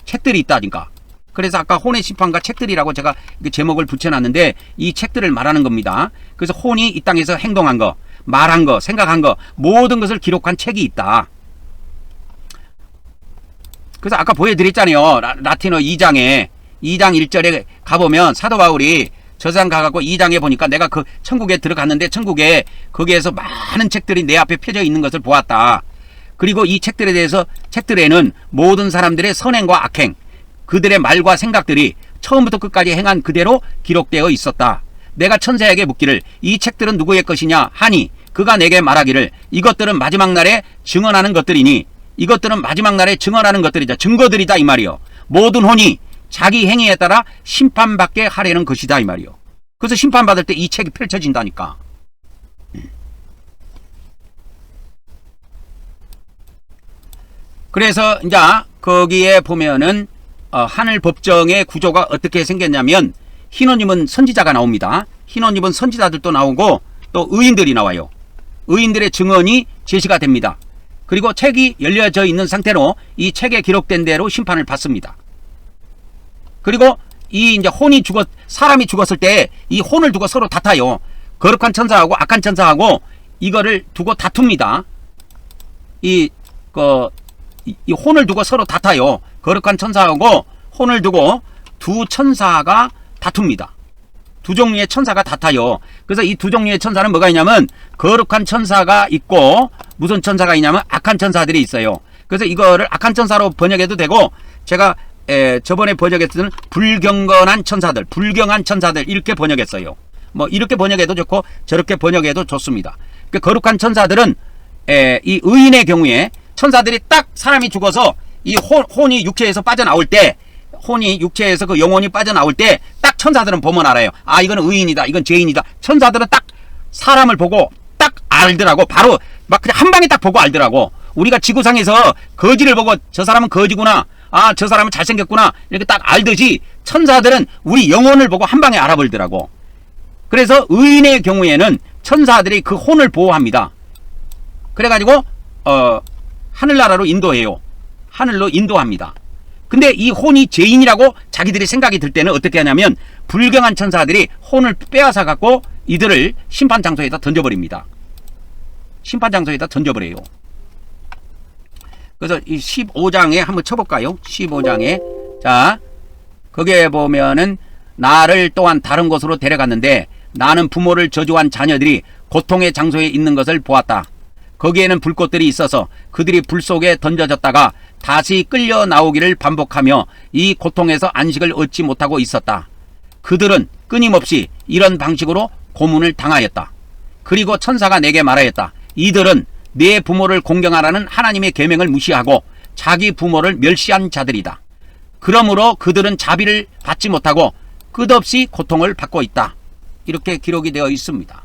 책들이 있다니까. 그래서 아까 혼의 심판과 책들이라고 제가 제목을 붙여놨는데, 이 책들을 말하는 겁니다. 그래서 혼이 이 땅에서 행동한 거, 말한 거, 생각한 거 모든 것을 기록한 책이 있다. 그래서 아까 보여드렸잖아요. 라틴어 2장 1절에 가보면 사도 바울이 저장 가갖고 2장에 보니까 내가 그 천국에 들어갔는데 천국에 거기에서 많은 책들이 내 앞에 펴져 있는 것을 보았다. 그리고 이 책들에 대해서, 책들에는 모든 사람들의 선행과 악행, 그들의 말과 생각들이 처음부터 끝까지 행한 그대로 기록되어 있었다. 내가 천사에게 묻기를 이 책들은 누구의 것이냐 하니 그가 내게 말하기를 이것들은 마지막 날에 증언하는 것들이니, 이것들은 마지막 날에 증언하는 것들이다. 증거들이다 이 말이요. 모든 혼이 자기 행위에 따라 심판받게 하려는 것이다 이 말이요. 그래서 심판받을 때 이 책이 펼쳐진다니까. 그래서 이제 거기에 보면은 하늘 법정의 구조가 어떻게 생겼냐면, 흰옷 입은 선지자가 나옵니다. 흰옷 입은 선지자들도 나오고 또 의인들이 나와요. 의인들의 증언이 제시가 됩니다. 그리고 책이 열려져 있는 상태로 이 책에 기록된 대로 심판을 받습니다. 그리고 이 이제 사람이 죽었을 때 이 혼을 두고 서로 다퉈요. 거룩한 천사하고 악한 천사하고 이거를 두고 다툽니다. 이 혼을 두고 서로 다퉈요. 거룩한 천사하고 혼을 두고 두 천사가 다툽니다. 두 종류의 천사가 다퉈요. 그래서 이 두 종류의 천사는 뭐가 있냐면, 거룩한 천사가 있고 무슨 천사가 있냐면 악한 천사들이 있어요. 그래서 이거를 악한 천사로 번역해도 되고, 제가 저번에 번역했던 불경건한 천사들, 불경한 천사들 이렇게 번역했어요. 뭐 이렇게 번역해도 좋고 저렇게 번역해도 좋습니다. 그러니까 거룩한 천사들은 이 의인의 경우에 천사들이 딱 사람이 죽어서 이 혼이 육체에서 빠져나올 때, 혼이 육체에서 그 영혼이 빠져나올 때 딱 천사들은 보면 알아요. 아, 이건 의인이다, 이건 죄인이다. 천사들은 딱 사람을 보고 딱 알더라고. 바로 막 그냥 한 방에 딱 보고 알더라고. 우리가 지구상에서 거지를 보고 저 사람은 거지구나, 아, 저 사람은 잘생겼구나 이렇게 딱 알듯이 천사들은 우리 영혼을 보고 한 방에 알아버리더라고. 그래서 의인의 경우에는 천사들이 그 혼을 보호합니다. 그래가지고 하늘나라로 인도해요. 하늘로 인도합니다. 근데 이 혼이 죄인이라고 자기들이 생각이 들 때는 어떻게 하냐면, 불경한 천사들이 혼을 빼앗아 갖고 이들을 심판장소에다 던져버립니다. 심판장소에다 던져버려요. 그래서 이 15장에 한번 쳐볼까요? 15장에 자, 거기에 보면은 나를 또한 다른 곳으로 데려갔는데 나는 부모를 저주한 자녀들이 고통의 장소에 있는 것을 보았다. 거기에는 불꽃들이 있어서 그들이 불 속에 던져졌다가 다시 끌려 나오기를 반복하며 이 고통에서 안식을 얻지 못하고 있었다. 그들은 끊임없이 이런 방식으로 고문을 당하였다. 그리고 천사가 내게 말하였다. 이들은 내 부모를 공경하라는 하나님의 계명을 무시하고 자기 부모를 멸시한 자들이다. 그러므로 그들은 자비를 받지 못하고 끝없이 고통을 받고 있다. 이렇게 기록이 되어 있습니다.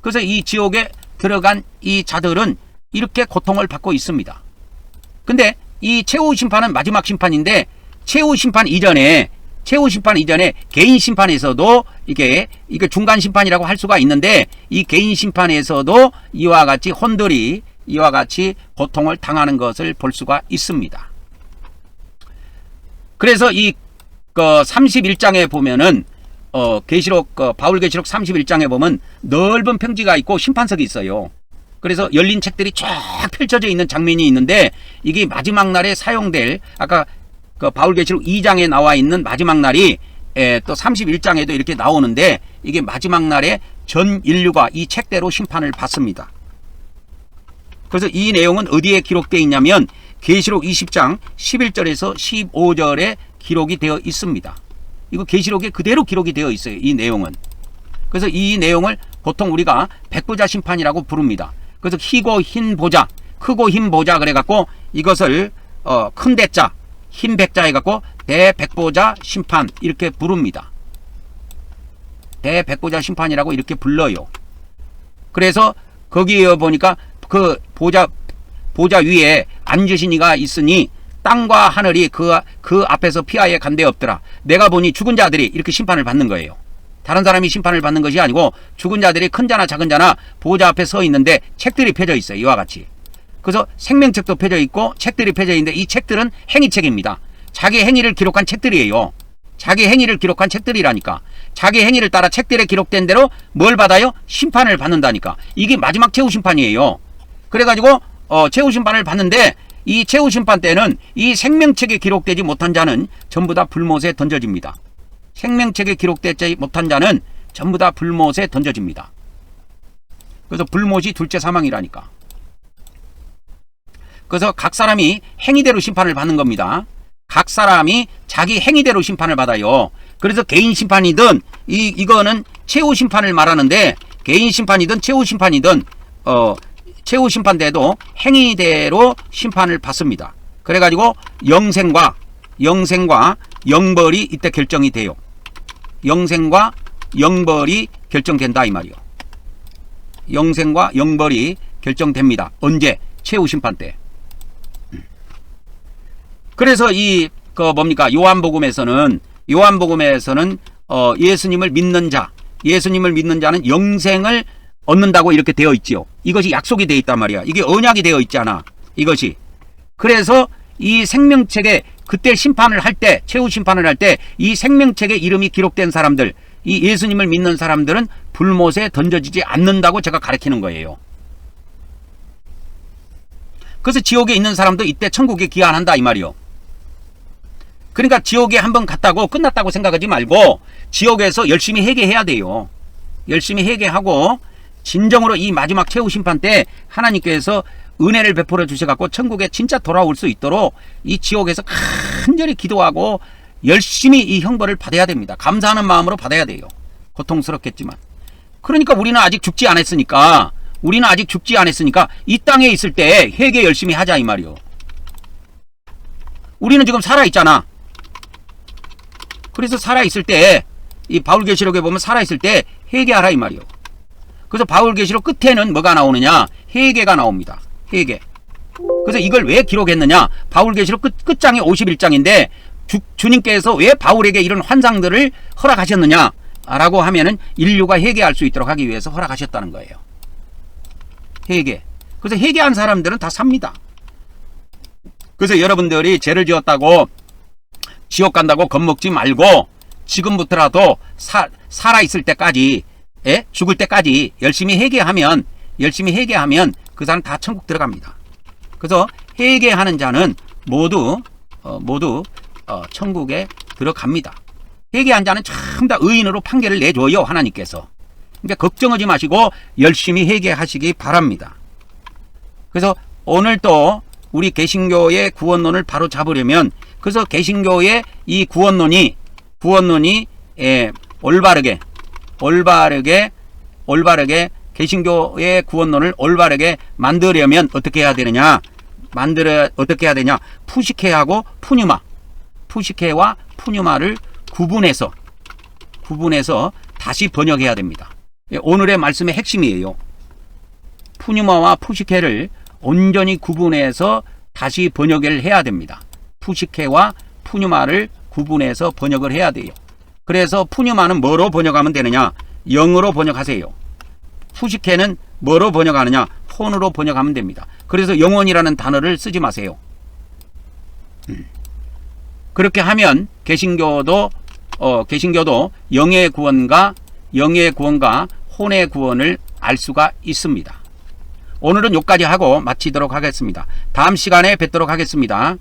그래서 이 지옥에 들어간 이 자들은 이렇게 고통을 받고 있습니다. 근데 이 최후 심판은 마지막 심판인데, 최후 심판 이전에 개인 심판에서도 이게 중간 심판이라고 할 수가 있는데, 이 개인 심판에서도 이와 같이 혼들이 이와 같이 고통을 당하는 것을 볼 수가 있습니다. 그래서 이 31장에 보면은 바울계시록 31장에 보면 넓은 평지가 있고 심판석이 있어요. 그래서 열린 책들이 쫙 펼쳐져 있는 장면이 있는데, 이게 마지막 날에 사용될, 아까 바울계시록 2장에 나와 있는 마지막 날이 또 31장에도 이렇게 나오는데, 이게 마지막 날에 전 인류가 이 책대로 심판을 받습니다. 그래서 이 내용은 어디에 기록되어 있냐면 계시록 20장 11절에서 15절에 기록이 되어 있습니다. 이거 계시록에 그대로 기록이 되어 있어요, 이 내용은. 그래서 이 내용을 보통 우리가 백보자 심판이라고 부릅니다. 그래서 희고 흰 보자, 크고 흰 보자 그래갖고 이것을 큰 대자, 흰 백자 해갖고 대백보자 심판 이렇게 부릅니다. 대백보자 심판이라고 이렇게 불러요. 그래서 거기에 보니까 그 보자 위에 앉으신 이가 있으니 땅과 하늘이 그 앞에서 피하에 간데 없더라. 내가 보니 죽은 자들이 이렇게 심판을 받는 거예요. 다른 사람이 심판을 받는 것이 아니고 죽은 자들이 큰 자나 작은 자나 보호자 앞에 서 있는데 책들이 펴져 있어요. 이와 같이. 그래서 생명책도 펴져 있고 책들이 펴져 있는데 이 책들은 행위책입니다. 자기 행위를 기록한 책들이에요. 자기 행위를 기록한 책들이라니까. 자기 행위를 따라 책들에 기록된 대로 뭘 받아요? 심판을 받는다니까. 이게 마지막 최후 심판이에요. 그래가지고 최후 심판을 받는데 이 최후 심판 때는 이 생명책에 기록되지 못한 자는 전부 다 불못에 던져집니다. 생명책에 기록되지 못한 자는 전부 다 불못에 던져집니다. 그래서 불못이 둘째 사망이라니까. 그래서 각 사람이 행위대로 심판을 받는 겁니다. 각 사람이 자기 행위대로 심판을 받아요. 그래서 개인 심판이든 이거는 최후 심판을 말하는데 개인 심판이든 최후 심판이든 최후 심판 때도 행위대로 심판을 받습니다. 그래가지고 영생과 영벌이 이때 결정이 돼요. 영생과 영벌이 결정된다 이 말이요. 영생과 영벌이 결정됩니다. 언제? 최후 심판 때. 그래서 요한복음에서는 예수님을 믿는 자는 영생을 얻는다고 이렇게 되어 있지요. 이것이 약속이 되어 있단 말이야. 이게 언약이 되어 있잖아. 이것이. 그래서 이 생명책에 그때 심판을 할 때, 최후 심판을 할 때 이 생명책에 이름이 기록된 사람들, 이 예수님을 믿는 사람들은 불못에 던져지지 않는다고 제가 가르치는 거예요. 그래서 지옥에 있는 사람도 이때 천국에 귀환한다 이 말이요. 그러니까 지옥에 한번 갔다고 끝났다고 생각하지 말고 지옥에서 열심히 회개해야 돼요. 열심히 회개하고 진정으로 이 마지막 최후 심판 때 하나님께서 은혜를 베풀어 주셔갖고 천국에 진짜 돌아올 수 있도록 이 지옥에서 간절히 기도하고 열심히 이 형벌을 받아야 됩니다. 감사하는 마음으로 받아야 돼요. 고통스럽겠지만. 그러니까 우리는 아직 죽지 않았으니까 이 땅에 있을 때 회개 열심히 하자 이 말이요. 우리는 지금 살아있잖아. 그래서 살아있을 때 이 바울계시록에 보면 살아있을 때 회개하라 이 말이요. 그래서 바울계시록 끝에는 뭐가 나오느냐? 회개가 나옵니다. 회개. 그래서 이걸 왜 기록했느냐? 바울계시록 끝장이 51장인데 주님께서 왜 바울에게 이런 환상들을 허락하셨느냐? 라고 하면은 인류가 회개할 수 있도록 하기 위해서 허락하셨다는 거예요. 회개. 그래서 회개한 사람들은 다 삽니다. 그래서 여러분들이 죄를 지었다고 지옥 간다고 겁먹지 말고 지금부터라도 살아있을 때까지 죽을 때까지 열심히 회개하면 그 사람 다 천국 들어갑니다. 그래서 회개하는 자는 모두 천국에 들어갑니다. 회개한 자는 참 다 의인으로 판결을 내줘요 하나님께서. 그러니까 걱정하지 마시고 열심히 회개하시기 바랍니다. 그래서 오늘 또 우리 개신교의 구원론을 바로 잡으려면 그래서 개신교의 이 구원론이 올바르게 개신교의 구원론을 올바르게 만들려면 어떻게 해야 되느냐? 어떻게 해야 되냐? 푸시케하고 푸시케와 푸뉴마를 구분해서 다시 번역해야 됩니다. 오늘의 말씀의 핵심이에요. 푸뉴마와 푸시케를 온전히 구분해서 다시 번역을 해야 됩니다. 푸시케와 푸뉴마를 구분해서 번역을 해야 돼요. 그래서 푸뉴마는 뭐로 번역하면 되느냐? 영어로 번역하세요. 푸시케는 뭐로 번역하느냐? 혼으로 번역하면 됩니다. 그래서 영혼이라는 단어를 쓰지 마세요. 그렇게 하면 개신교도 영의 구원과 혼의 구원을 알 수가 있습니다. 오늘은 여기까지 하고 마치도록 하겠습니다. 다음 시간에 뵙도록 하겠습니다.